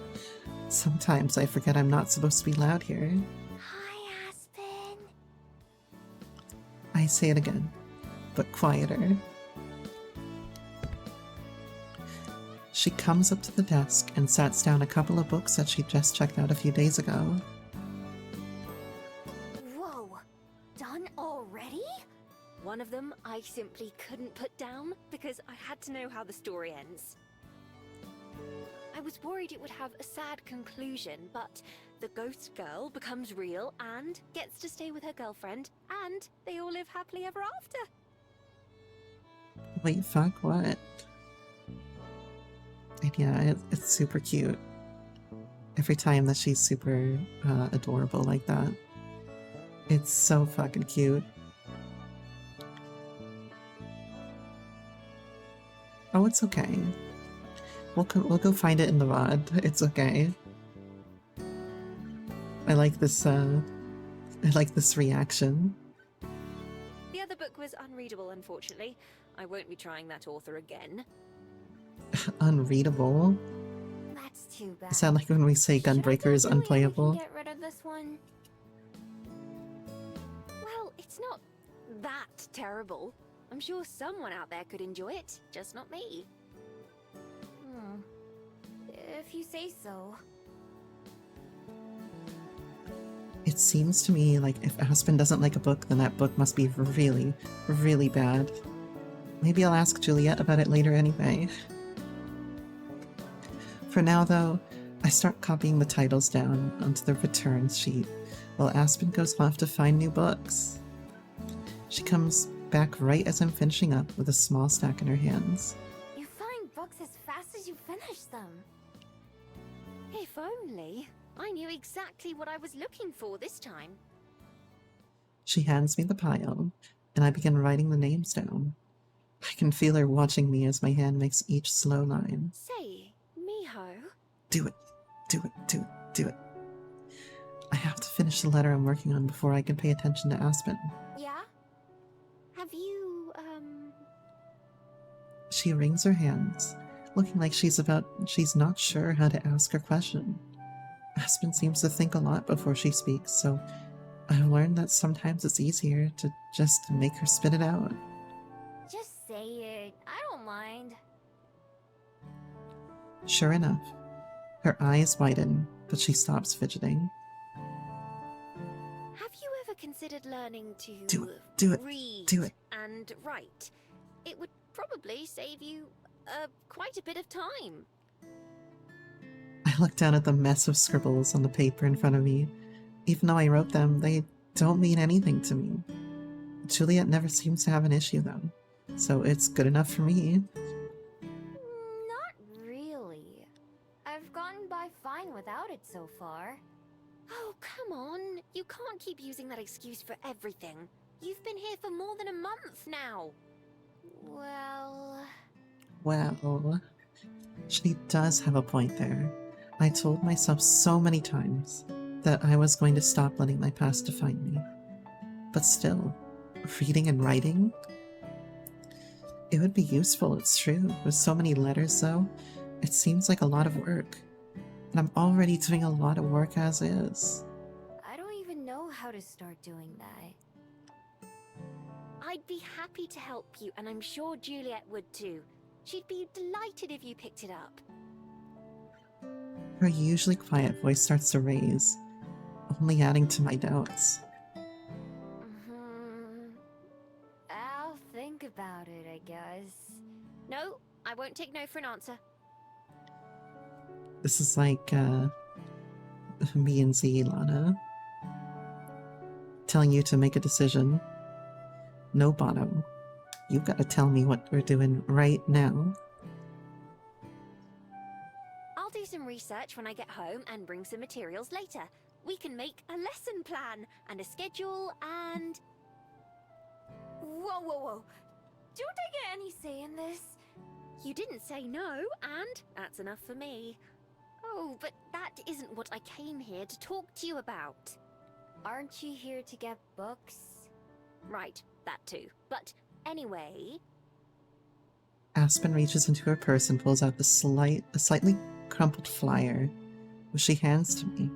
Sometimes I forget I'm not supposed to be loud here. Hi, Aspen! I say it again, but quieter. She comes up to the desk and sets down a couple of books that she just checked out a few days ago. Whoa! Done already? One of them I simply couldn't put down because I had to know how the story ends. I was worried it would have a sad conclusion, but the ghost girl becomes real and gets to stay with her girlfriend, and they all live happily ever after. Wait, fuck, what? And yeah, it's super cute. Every time that she's super adorable like that. It's so fucking cute. Oh, it's okay. We'll go find it in the VOD. It's okay. I like this reaction. The other book was unreadable, unfortunately. I won't be trying that author again. Unreadable? That's too bad. Is that like when we say Should I Gunbreaker tell is Juliet we can unplayable? get rid of this one? Well, it's not that terrible. I'm sure someone out there could enjoy it, just not me. If you say so. It seems to me like if Aspen doesn't like a book, then that book must be really, really bad. Maybe I'll ask Juliet about it later anyway. For now, though, I start copying the titles down onto the returns sheet while Aspen goes off to find new books. She comes back right as I'm finishing up with a small stack in her hands. You find books as fast as you finish them. If only I knew exactly what I was looking for this time. She hands me the pile, and I begin writing the names down. I can feel her watching me as my hand makes each slow line. Say, Miho. Do it, do it, do it, do it. I have to finish the letter I'm working on before I can pay attention to Aspen. Yeah? Have you, She wrings her hands, looking like she's not sure how to ask her question. Aspen seems to think a lot before she speaks, so I've learned that sometimes it's easier to just make her spit it out. Just say it. I don't mind. Sure enough, her eyes widen, but she stops fidgeting. have you ever considered learning to Do it, do it, read do it. and write? It would probably save you quite a bit of time. I look down at the mess of scribbles on the paper in front of me. Even though I wrote them, they don't mean anything to me. Juliet never seems to have an issue, though, so it's good enough for me. Not really. I've gotten by fine without it so far. Oh, come on. You can't keep using that excuse for everything. You've been here for more than a month now. Well, she does have a point there. I told myself so many times that I was going to stop letting my past define me. But still, reading and writing? It would be useful, it's true. With so many letters, though, it seems like a lot of work. And I'm already doing a lot of work as is. I don't even know how to start doing that. I'd be happy to help you, and I'm sure Juliet would too. She'd be delighted if you picked it up. Her usually quiet voice starts to raise, only adding to my doubts. I'll think about it, I guess. No, I won't take no for an answer. This is like, me and Z, Lana. telling you to make a decision. No, Bottom. You've got to tell me what we're doing right now. I'll do some research when I get home and bring some materials later. We can make a lesson plan and a schedule and... Whoa, whoa, whoa. Don't I get any say in this? You didn't say no, and that's enough for me. Oh, but that isn't what I came here to talk to you about. Aren't you here to get books? Right, that too. But anyway... Aspen reaches into her purse and pulls out a slightly crumpled flyer, which she hands to me.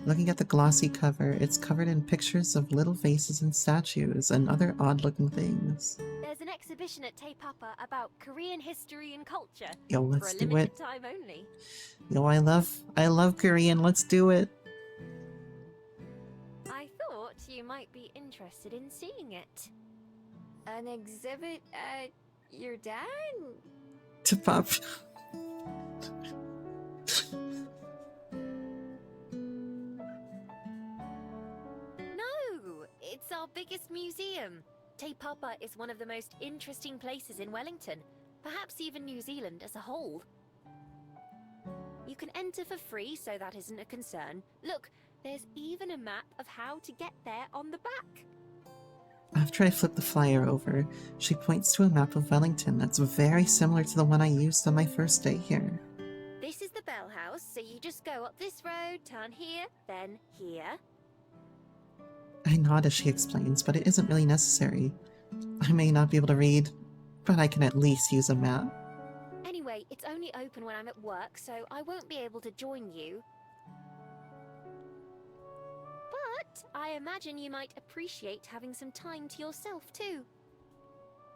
Looking at the glossy cover, it's covered in pictures of little vases and statues and other odd-looking things. There's an exhibition at Te Papa about Korean history and culture. Yo, let's for a do limited it. time only. Yo, I love Korean. Let's do it. I thought you might be interested in seeing it. An exhibit at your dad? To pop. No, it's our biggest museum. Te Papa is one of the most interesting places in Wellington, perhaps even New Zealand as a whole. You can enter for free, so that isn't a concern. Look, there's even a map of how to get there on the back. After I flip the flyer over, she points to a map of Wellington that's very similar to the one I used on my first day here. This is the Bell House, so you just go up this road, turn here, then here. I nod as she explains, but it isn't really necessary. I may not be able to read, but I can at least use a map. Anyway, it's only open when I'm at work, so I won't be able to join you. But I imagine you might appreciate having some time to yourself too.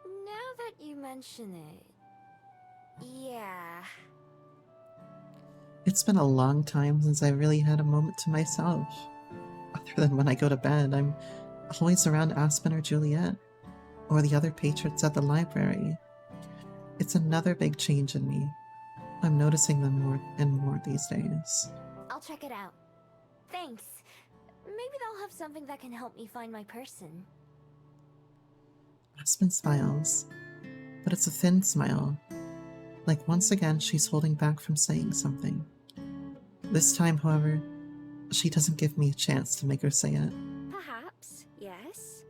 Now that you mention it... yeah... It's been a long time since I really had a moment to myself. Other than when I go to bed, I'm always around Aspen or Juliet, or the other patrons at the library. It's another big change in me. I'm noticing them more and more these days. I'll check it out. Thanks. Maybe they'll have something that can help me find my person. Aspen smiles, but it's a thin smile. Like once again she's holding back from saying something. This time, however, she doesn't give me a chance to make her say it. Perhaps, yes.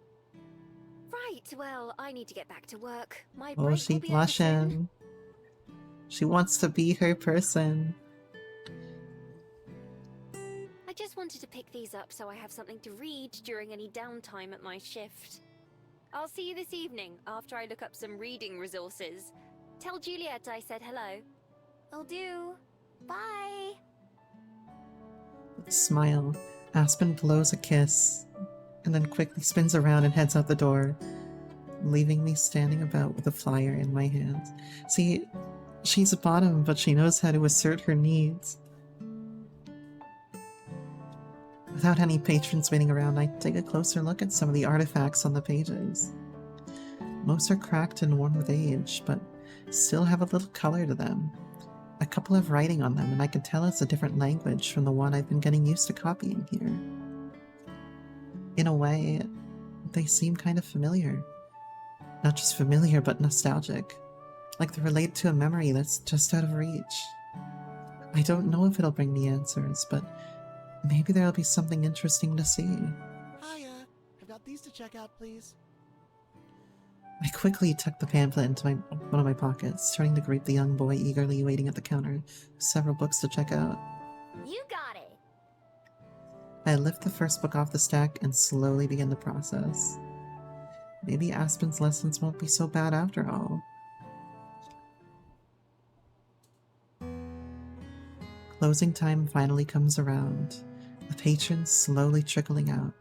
Right, well, I need to get back to work. My Oh, break she will be over soon. blushing. She wants to be her person. I just wanted to pick these up so I have something to read during any downtime at my shift. I'll see you this evening after I look up some reading resources. Tell Juliet I said hello. Will do. Bye! With a smile, Aspen blows a kiss, and then quickly spins around and heads out the door, leaving me standing about with a flyer in my hands. See, she's a bottom, but she knows how to assert her needs. Without any patrons waiting around, I take a closer look at some of the artifacts on the pages. Most are cracked and worn with age, but still have a little color to them. A couple have writing on them, and I can tell it's a different language from the one I've been getting used to copying here. In a way, they seem kind of familiar. Not just familiar, but nostalgic. Like they're related to a memory that's just out of reach. I don't know if it'll bring me answers, but maybe there'll be something interesting to see. Hiya. I've got these to check out, please. I quickly tuck the pamphlet into one of my pockets, turning to greet the young boy eagerly waiting at the counter with several books to check out. You got it! I lift the first book off the stack and slowly begin the process. Maybe Aspen's lessons won't be so bad after all. Closing time finally comes around, the patrons slowly trickling out.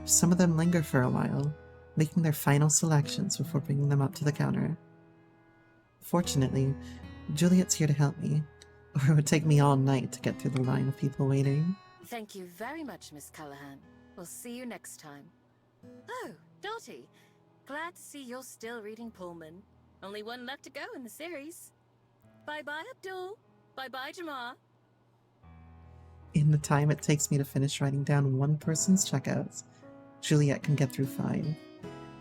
Some of them linger for a while, making their final selections before bringing them up to the counter. Fortunately, Juliet's here to help me, or it would take me all night to get through the line of people waiting. Thank you very much, Miss Callahan. We'll see you next time. Oh, Dottie. Glad to see you're still reading Pullman. Only one left to go in the series. Bye-bye, Abdul. Bye-bye, Jamar. In the time it takes me to finish writing down one person's checkouts, Juliet can get through fine.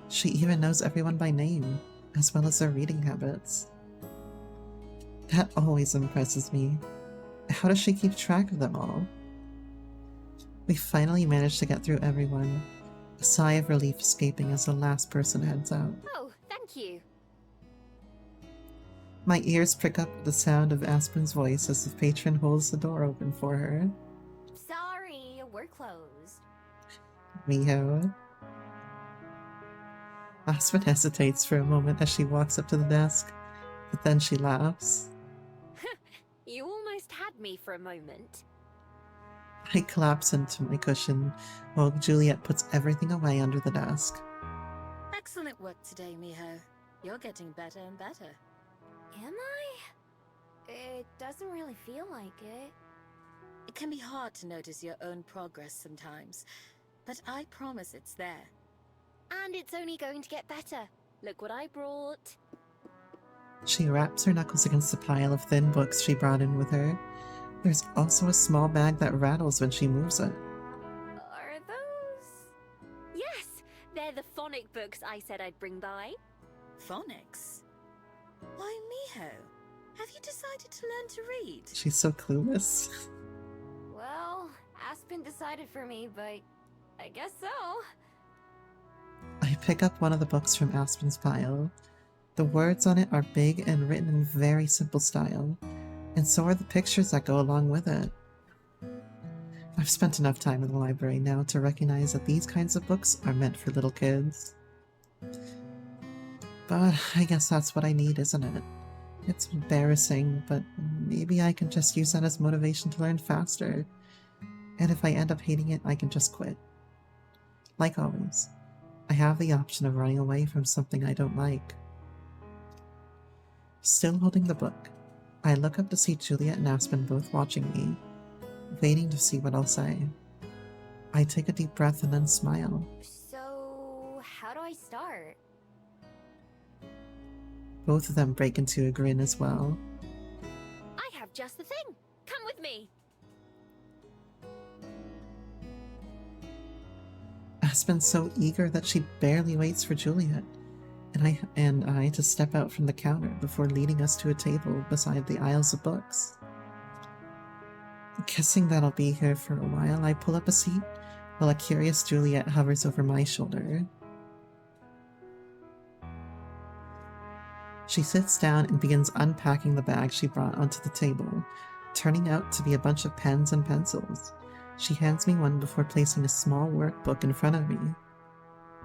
She even knows everyone by name, as well as their reading habits. That always impresses me. How does she keep track of them all? We finally managed to get through everyone, a sigh of relief escaping as the last person heads out. Oh, thank you. My ears prick up the sound of Aspen's voice as the patron holds the door open for her. Sorry, we're closed. Miho. Aspen hesitates for a moment as she walks up to the desk, but then she laughs. You almost had me for a moment. I collapse into my cushion while Juliet puts everything away under the desk. Excellent work today, Miho. You're getting better and better. Am I? It doesn't really feel like it. It can be hard to notice your own progress sometimes, but I promise it's there. And it's only going to get better. Look what I brought. She raps her knuckles against the pile of thin books she brought in with her. There's also a small bag that rattles when she moves it. Are those? Yes, they're the phonic books I said I'd bring by. Phonics? Why, Miho? Have you decided to learn to read? She's so clueless. Well, Aspen decided for me, but I guess so. I pick up one of the books from Aspen's pile. The words on it are big and written in very simple style, and so are the pictures that go along with it. I've spent enough time in the library now to recognize that these kinds of books are meant for little kids. But I guess that's what I need, isn't it? It's embarrassing, but maybe I can just use that as motivation to learn faster. And if I end up hating it, I can just quit. Like always, I have the option of running away from something I don't like. Still holding the book, I look up to see Juliet and Aspen both watching me, waiting to see what I'll say. I take a deep breath and then smile. So, how do I start? Both of them break into a grin as well. I have just the thing. Come with me. Aspen's so eager that she barely waits for Juliet, and I to step out from the counter before leading us to a table beside the aisles of books. Guessing that I'll be here for a while, I pull up a seat while a curious Juliet hovers over my shoulder. She sits down and begins unpacking the bag she brought onto the table, turning out to be a bunch of pens and pencils. She hands me one before placing a small workbook in front of me.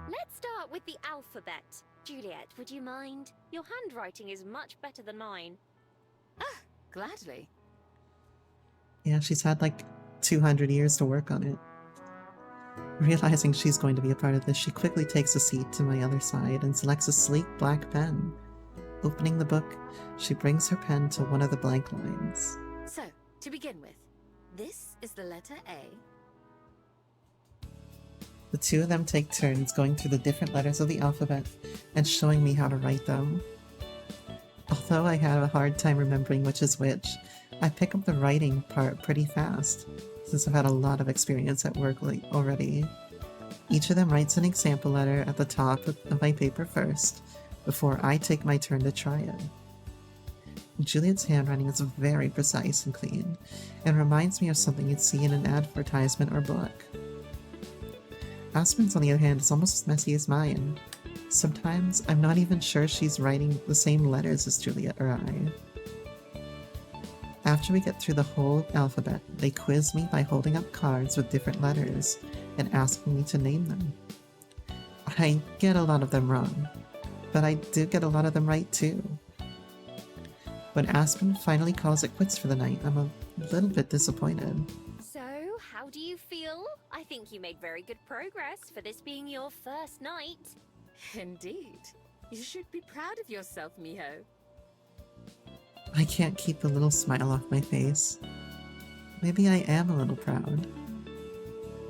Let's start with the alphabet. Juliet, would you mind? Your handwriting is much better than mine. Gladly. Yeah, she's had like 200 years to work on it. Realizing she's going to be a part of this, she quickly takes a seat to my other side and selects a sleek black pen. Opening the book, she brings her pen to one of the blank lines. So, to begin with, this is the letter A. The two of them take turns going through the different letters of the alphabet and showing me how to write them. Although I have a hard time remembering which is which, I pick up the writing part pretty fast, since I've had a lot of experience at work already. Each of them writes an example letter at the top of my paper first, before I take my turn to try it. Juliet's handwriting is very precise and clean, and reminds me of something you'd see in an advertisement or book. Aspen's, on the other hand, is almost as messy as mine. Sometimes I'm not even sure she's writing the same letters as Juliet or I. After we get through the whole alphabet, they quiz me by holding up cards with different letters and asking me to name them. I get a lot of them wrong, but I do get a lot of them right too. When Aspen finally calls it quits for the night, I'm a little bit disappointed. So, how do you feel? I think you made very good progress for this being your first night. Indeed. You should be proud of yourself, Miho. I can't keep a little smile off my face. Maybe I am a little proud.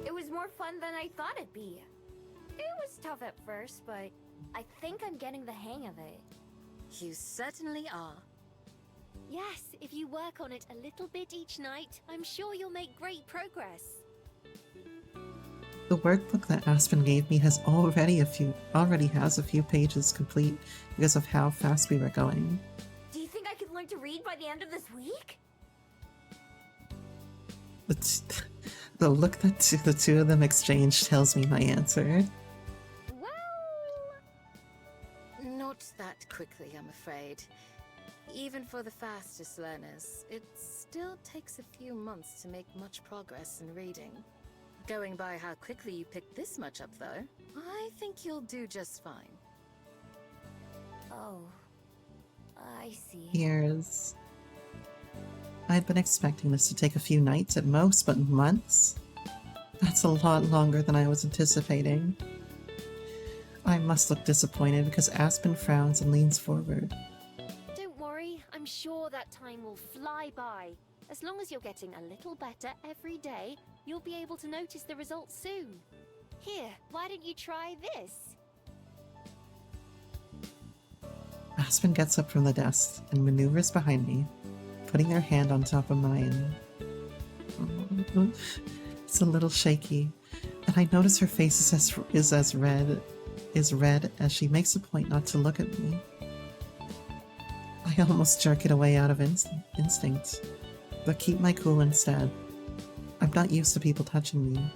It was more fun than I thought it'd be. It was tough at first, but I think I'm getting the hang of it. You certainly are. Yes, if you work on it a little bit each night, I'm sure you'll make great progress. The workbook that Aspen gave me already has a few pages complete because of how fast we were going. Do you think I could learn to read by the end of this week? The look that the two of them exchanged tells me my answer. Well, Not that quickly, I'm afraid. Even for the fastest learners, it still takes a few months to make much progress in reading. Going by how quickly you picked this much up, though, I think you'll do just fine. Oh, I see. Years. I'd been expecting this to take a few nights at most, but months? That's a lot longer than I was anticipating. I must look disappointed because Aspen frowns and leans forward. don't worry. I'm sure that time will fly by. As long as you're getting a little better every day, you'll be able to notice the results soon. Here, why don't you try this? Aspen gets up from the desk and maneuvers behind me, putting her hand on top of mine. It's a little shaky, and I notice her face is red as she makes a point not to look at me. I almost jerk it away out of instinct, but keep my cool instead. I'm not used to people touching me,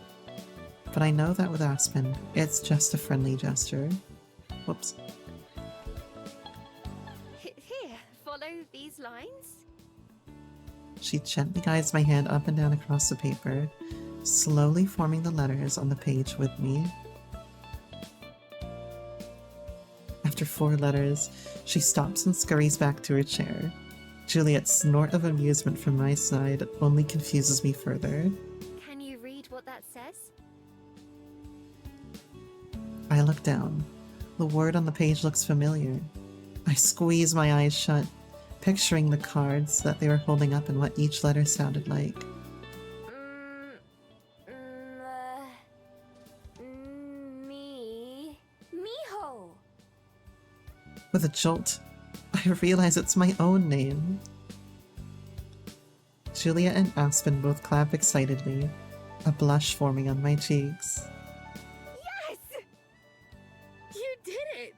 but I know that with Aspen, it's just a friendly gesture. Whoops. Here, follow these lines. She gently guides my hand up and down across the paper, slowly forming the letters on the page with me. After 4 letters, she stops and scurries back to her chair. Juliet's snort of amusement from my side only confuses me further. Can you read what that says? I look down. The word on the page looks familiar. I squeeze my eyes shut, picturing the cards that they were holding up and what each letter sounded like. Miho! With a jolt, I realize it's my own name. Julia and Aspen both clap excitedly, a blush forming on my cheeks. Yes! You did it!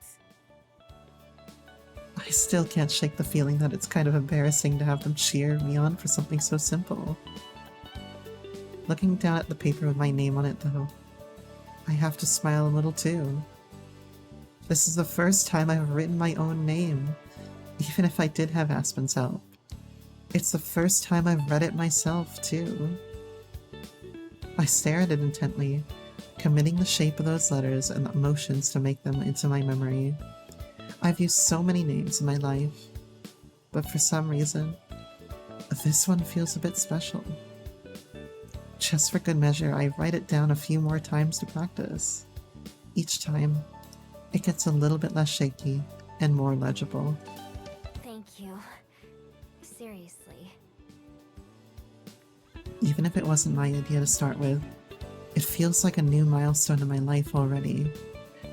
I still can't shake the feeling that it's kind of embarrassing to have them cheer me on for something so simple. Looking down at the paper with my name on it, though, I have to smile a little too. This is the first time I've written my own name, even if I did have Aspen's help. It's the first time I've read it myself, too. I stare at it intently, committing the shape of those letters and the emotions to make them into my memory. I've used so many names in my life, but for some reason, this one feels a bit special. Just for good measure, I write it down a few more times to practice. Each time, it gets a little bit less shaky and more legible. Thank you. Seriously. Even if it wasn't my idea to start with, it feels like a new milestone in my life already.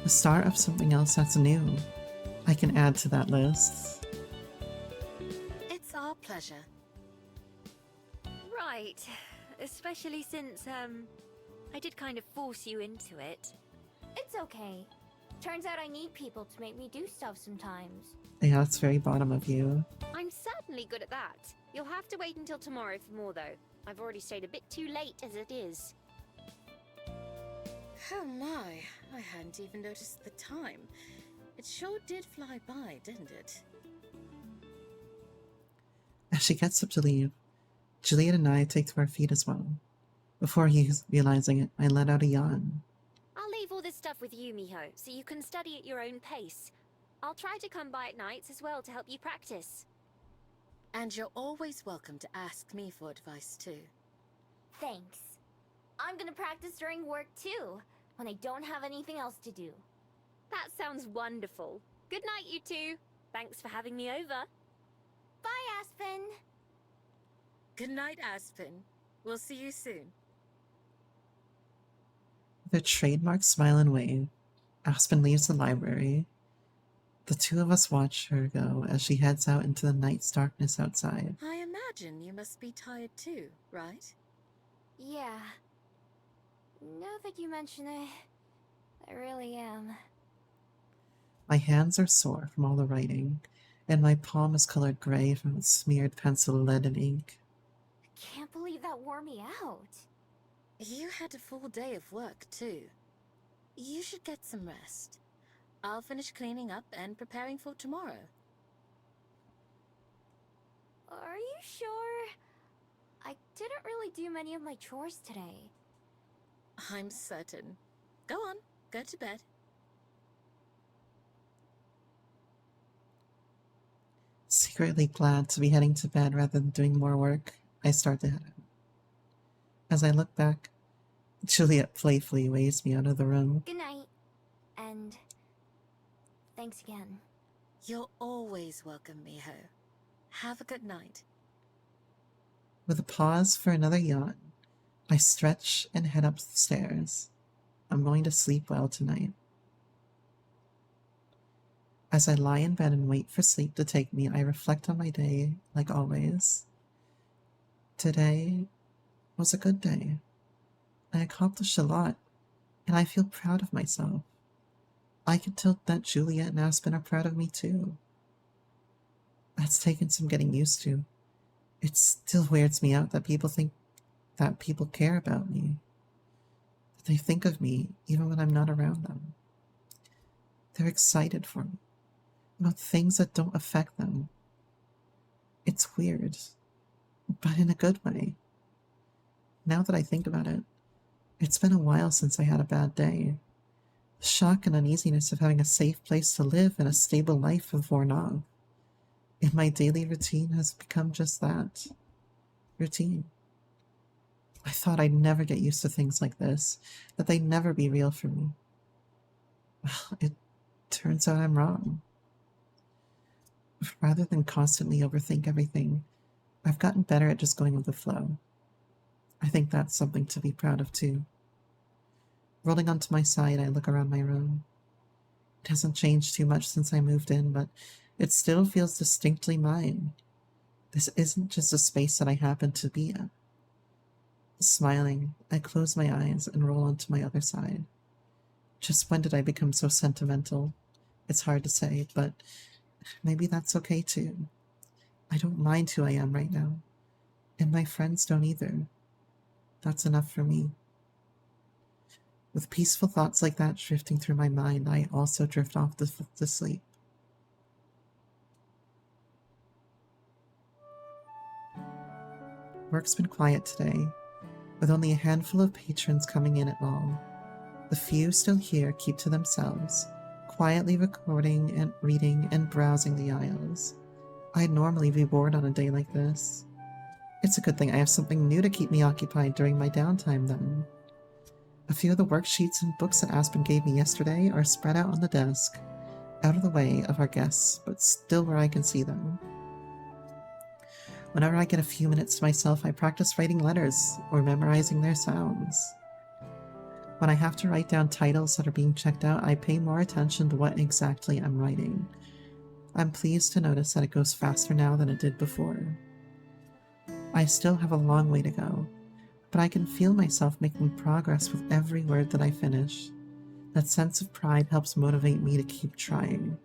The start of something else that's new. I can add to that list. It's our pleasure. Right. Especially since, I did kind of force you into it. It's okay. Turns out I need people to make me do stuff sometimes. Yeah, that's very bottom of you. I'm certainly good at that. You'll have to wait until tomorrow for more, though. I've already stayed a bit too late as it is. Oh my, I hadn't even noticed the time. It sure did fly by, didn't it? As she gets up to leave, Juliet and I take to our feet as well. Before realizing it, I let out a yawn. I'll leave all this stuff with you, Miho, so you can study at your own pace. I'll try to come by at nights as well to help you practice. And you're always welcome to ask me for advice too. Thanks. I'm gonna practice during work too, when I don't have anything else to do. That sounds wonderful. Good night, you two. Thanks for having me over. Bye, Aspen! Good night, Aspen. We'll see you soon. With a trademark smile and wave, Aspen leaves the library. The two of us watch her go as she heads out into the night's darkness outside. I imagine you must be tired too, right? Yeah. Now that you mention it, I really am. My hands are sore from all the writing, and my palm is colored gray from smeared pencil lead and ink. Can't believe that wore me out. You had a full day of work, too. You should get some rest. I'll finish cleaning up and preparing for tomorrow. Are you sure? I didn't really do many of my chores today. I'm certain. Go on, go to bed. Secretly glad to be heading to bed rather than doing more work, I start to head out. As I look back, Juliet playfully waves me out of the room. Good night. And thanks again. You're always welcome, Miho. Have a good night. With a pause for another yawn, I stretch and head up the stairs. I'm going to sleep well tonight. As I lie in bed and wait for sleep to take me, I reflect on my day like always. Today was a good day. I accomplished a lot, and I feel proud of myself. I can tell that Juliet and Aspen are proud of me too. That's taken some getting used to. It still weirds me out that people think that people care about me. That they think of me even when I'm not around them. They're excited for me about things that don't affect them. It's weird, but in a good way. Now that I think about it, it's been a while since I had a bad day. The shock and uneasiness of having a safe place to live and a stable life have worn off. And my daily routine has become just that. Routine. I thought I'd never get used to things like this, that they'd never be real for me. Well, it turns out I'm wrong. Rather than constantly overthink everything, I've gotten better at just going with the flow. I think that's something to be proud of too. Rolling onto my side, I look around my room. It hasn't changed too much since I moved in, but it still feels distinctly mine. This isn't just a space that I happen to be in. Smiling, I close my eyes and roll onto my other side. Just when did I become so sentimental? It's hard to say, but maybe that's okay too. I don't mind who I am right now, and my friends don't either. That's enough for me. With peaceful thoughts like that drifting through my mind, I also drift off to sleep. Work's been quiet today, with only a handful of patrons coming in at all. The few still here keep to themselves, quietly recording and reading and browsing the aisles. I'd normally be bored on a day like this. It's a good thing I have something new to keep me occupied during my downtime then. A few of the worksheets and books that Aspen gave me yesterday are spread out on the desk, out of the way of our guests, but still where I can see them. Whenever I get a few minutes to myself, I practice writing letters or memorizing their sounds. When I have to write down titles that are being checked out, I pay more attention to what exactly I'm writing. I'm pleased to notice that it goes faster now than it did before. I still have a long way to go, but I can feel myself making progress with every word that I finish. That sense of pride helps motivate me to keep trying.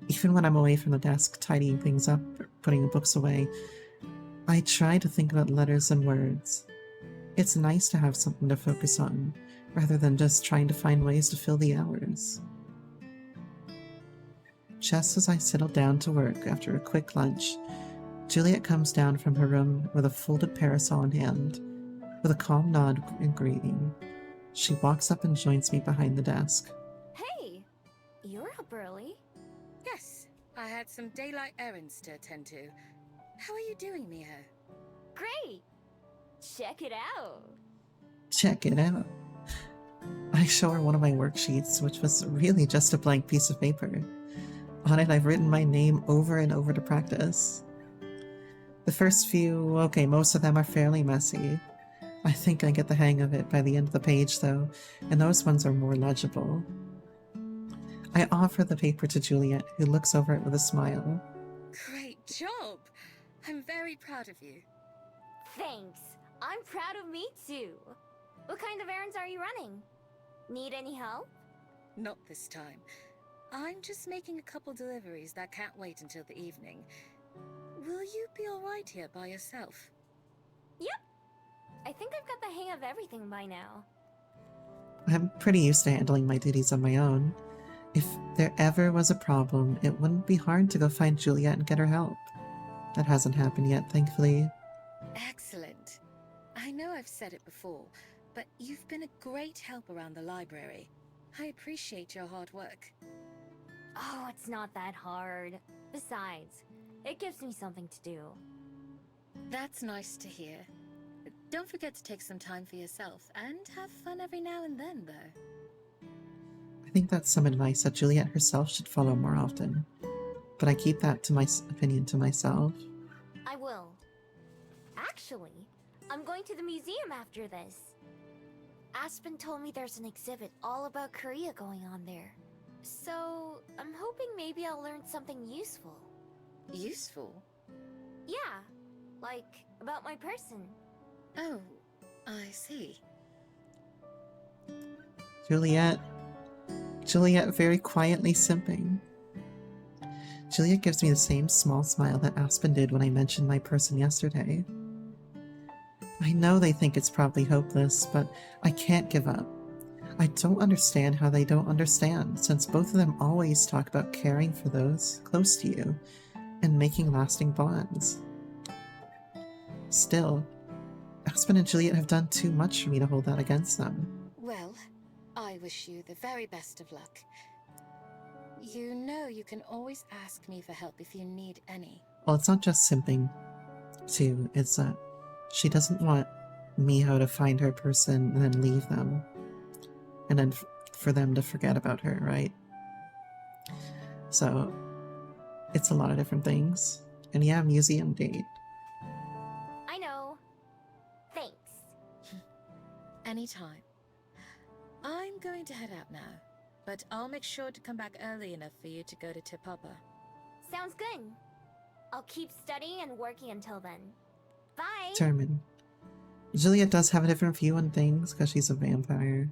Even when I'm away from the desk, tidying things up, or putting the books away, I try to think about letters and words. It's nice to have something to focus on, rather than just trying to find ways to fill the hours. Just as I settle down to work after a quick lunch, Juliet comes down from her room with a folded parasol in hand. With a calm nod and greeting, she walks up and joins me behind the desk. Hey! You're up early. Yes, I had some daylight errands to attend to. How are you doing, Miho? Great! Check it out! Check it out. I show her one of my worksheets, which was really just a blank piece of paper. On it, I've written my name over and over to practice. The first few, okay, most of them are fairly messy. I think I get the hang of it by the end of the page, though, and those ones are more legible. I offer the paper to Juliet, who looks over it with a smile. Great job! I'm very proud of you. Thanks! I'm proud of me too. What kind of errands are you running? Need any help? Not this time. I'm just making a couple deliveries that can't wait until the evening. Will you be alright here by yourself? Yep. I think I've got the hang of everything by now. I'm pretty used to handling my duties on my own. If there ever was a problem, it wouldn't be hard to go find Juliet and get her help. That hasn't happened yet, thankfully. Excellent. I know I've said it before, but you've been a great help around the library. I appreciate your hard work. Oh, it's not that hard. Besides, it gives me something to do. That's nice to hear. Don't forget to take some time for yourself, and have fun every now and then, though. I think that's some advice that Juliet herself should follow more often. But I keep that to my opinion to myself. I will. Actually, I'm going to the museum after this. Aspen told me there's an exhibit all about Korea going on there. So, I'm hoping maybe I'll learn something useful. Useful? Yeah, like about my person. Oh, I see. Juliet very quietly simping. Juliet gives me the same small smile that Aspen did when I mentioned my person yesterday. I know they think it's probably hopeless, but I can't give up. I don't understand how they don't understand, since both of them always talk about caring for those close to you and making lasting bonds. Still, Aspen and Juliet have done too much for me to hold that against them. Well, I wish you the very best of luck. You know you can always ask me for help if you need any. Well, it's not just simping, too. It's that she doesn't want Miho to find her person and then leave them. And then for them to forget about her, right? So, it's a lot of different things. And yeah, museum date. I know. Thanks. Anytime. I'm going to head out now, but I'll make sure to come back early enough for you to go to Te Papa. Sounds good. I'll keep studying and working until then. Bye! Determined. Juliet does have a different view on things because she's a vampire.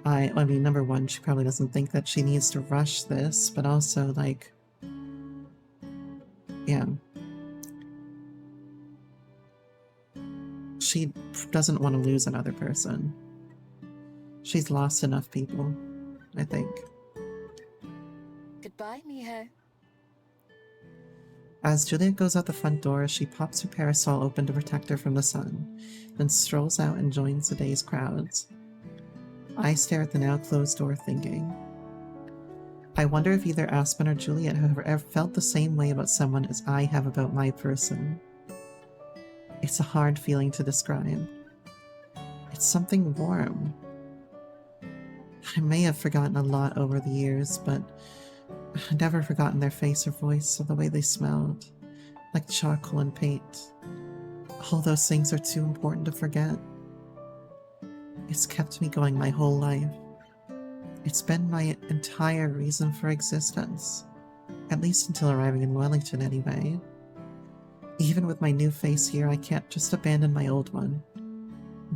I mean, number one, she probably doesn't think that she needs to rush this, but also, like, yeah. She doesn't want to lose another person. She's lost enough people, I think. Goodbye, Miho. As Juliet goes out the front door, she pops her parasol open to protect her from the sun, then strolls out and joins the day's crowds. I stare at the now closed door thinking. I wonder if either Aspen or Juliet have ever felt the same way about someone as I have about my person. It's a hard feeling to describe. It's something warm. I may have forgotten a lot over the years, but I've never forgotten their face or voice or the way they smelled, like charcoal and paint. All those things are too important to forget. It's kept me going my whole life. It's been my entire reason for existence, at least until arriving in Wellington anyway. Even with my new face here, I can't just abandon my old one.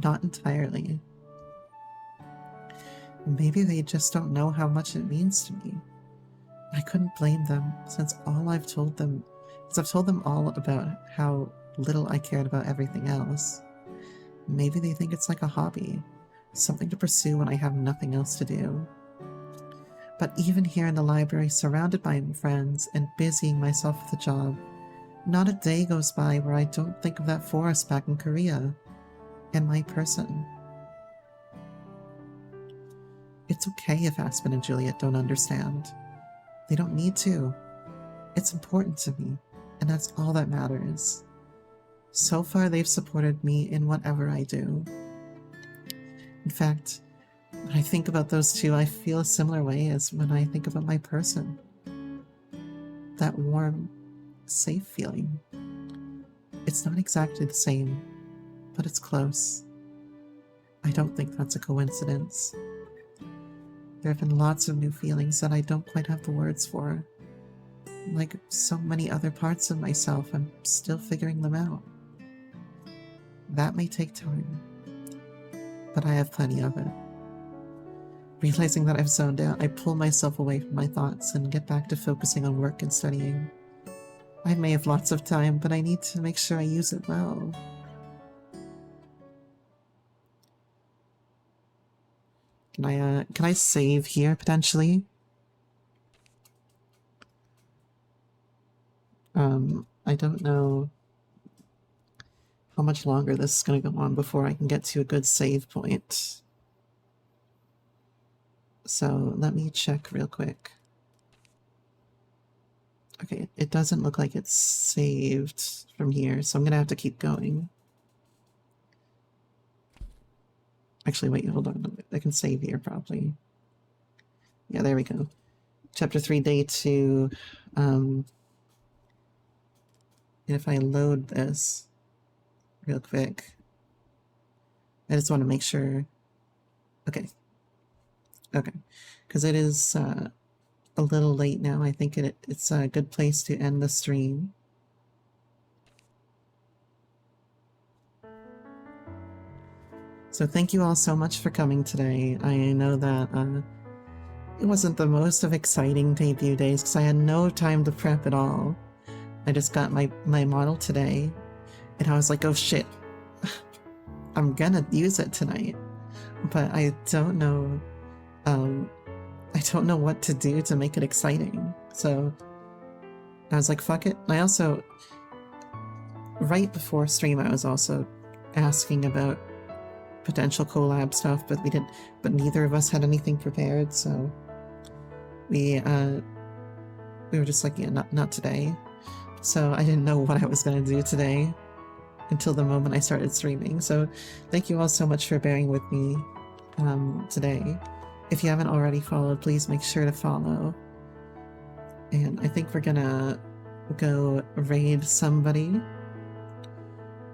Not entirely. Maybe they just don't know how much it means to me. I couldn't blame them, since I've told them all about how little I cared about everything else. Maybe they think it's like a hobby, something to pursue when I have nothing else to do. But even here in the library, surrounded by friends and busying myself with the job, not a day goes by where I don't think of that forest back in Korea and my person. It's okay if Aspen and Juliet don't understand. They don't need to. It's important to me, and that's all that matters. So far, they've supported me in whatever I do. In fact, when I think about those two, I feel a similar way as when I think about my person. That warm, safe feeling. It's not exactly the same, but it's close. I don't think that's a coincidence. There have been lots of new feelings that I don't quite have the words for. Like so many other parts of myself, I'm still figuring them out. That may take time, but I have plenty of it. Realizing that I've zoned out, I pull myself away from my thoughts and get back to focusing on work and studying. I may have lots of time, but I need to make sure I use it well. Can I save here potentially? I don't know how much longer this is gonna go on before I can get to a good save point. So let me check real quick. Okay, it doesn't look like it's saved from here, so I'm gonna have to keep going. Actually, wait, hold on. I can save here probably. Yeah, there we go. Chapter 3, Day 2. And if I load this real quick, I just want to make sure. Okay. Okay. Because it is a little late now. I think it's a good place to end the stream. So thank you all so much for coming today. I know that it wasn't the most of exciting debut days because I had no time to prep at all. I just got my model today and I was like, oh shit, I'm gonna use it tonight. But I don't know what to do to make it exciting. So I was like, fuck it. And I also, right before stream, I was also asking about potential collab stuff, but neither of us had anything prepared, so we were just like, yeah, not today. So I didn't know what I was gonna do today until the moment I started streaming. So thank you all so much for bearing with me today. If you haven't already followed, please make sure to follow. And I think we're gonna go raid somebody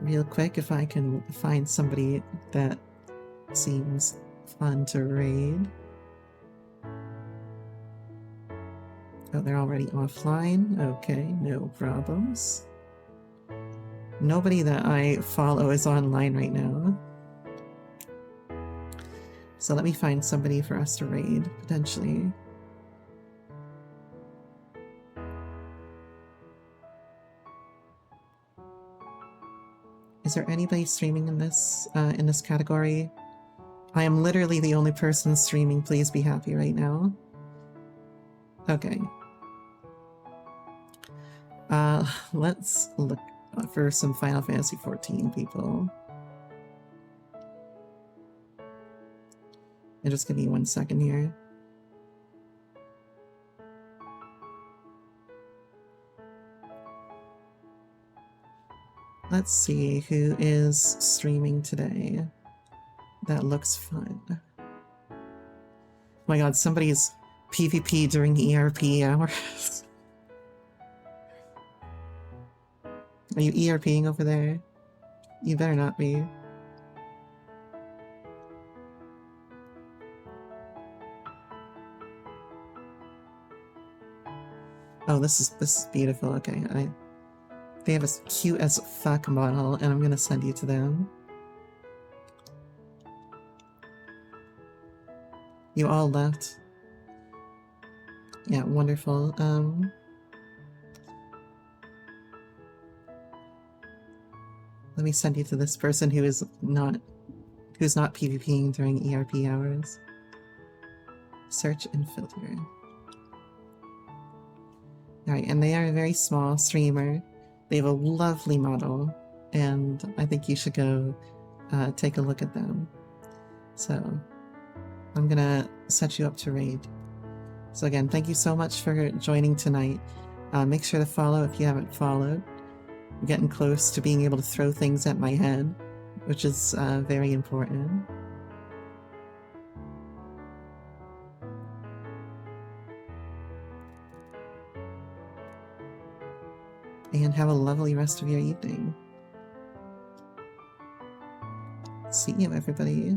real quick, if I can find somebody that seems fun to raid. Oh, they're already offline. Okay, no problems. Nobody that I follow is online right now. So let me find somebody for us to raid, potentially. Is there anybody streaming in this category? I am literally the only person streaming. Please be happy right now. Okay. Let's look for some Final Fantasy XIV people. And just give me 1 second here. Let's see who is streaming today. That looks fun. Oh my god, somebody's PvP during ERP hours. Are you ERPing over there? You better not be. Oh, this is beautiful. Okay, they have a cute as fuck model, and I'm gonna send you to them. You all left. Yeah, wonderful. Let me send you to this person who's not PvPing during ERP hours. Search and filter. Alright, and they are a very small streamer. They have a lovely model, and I think you should go take a look at them. So, I'm gonna set you up to raid. So again, thank you so much for joining tonight. Make sure to follow if you haven't followed. I'm getting close to being able to throw things at my head, which is very important. And have a lovely rest of your evening. See you, everybody.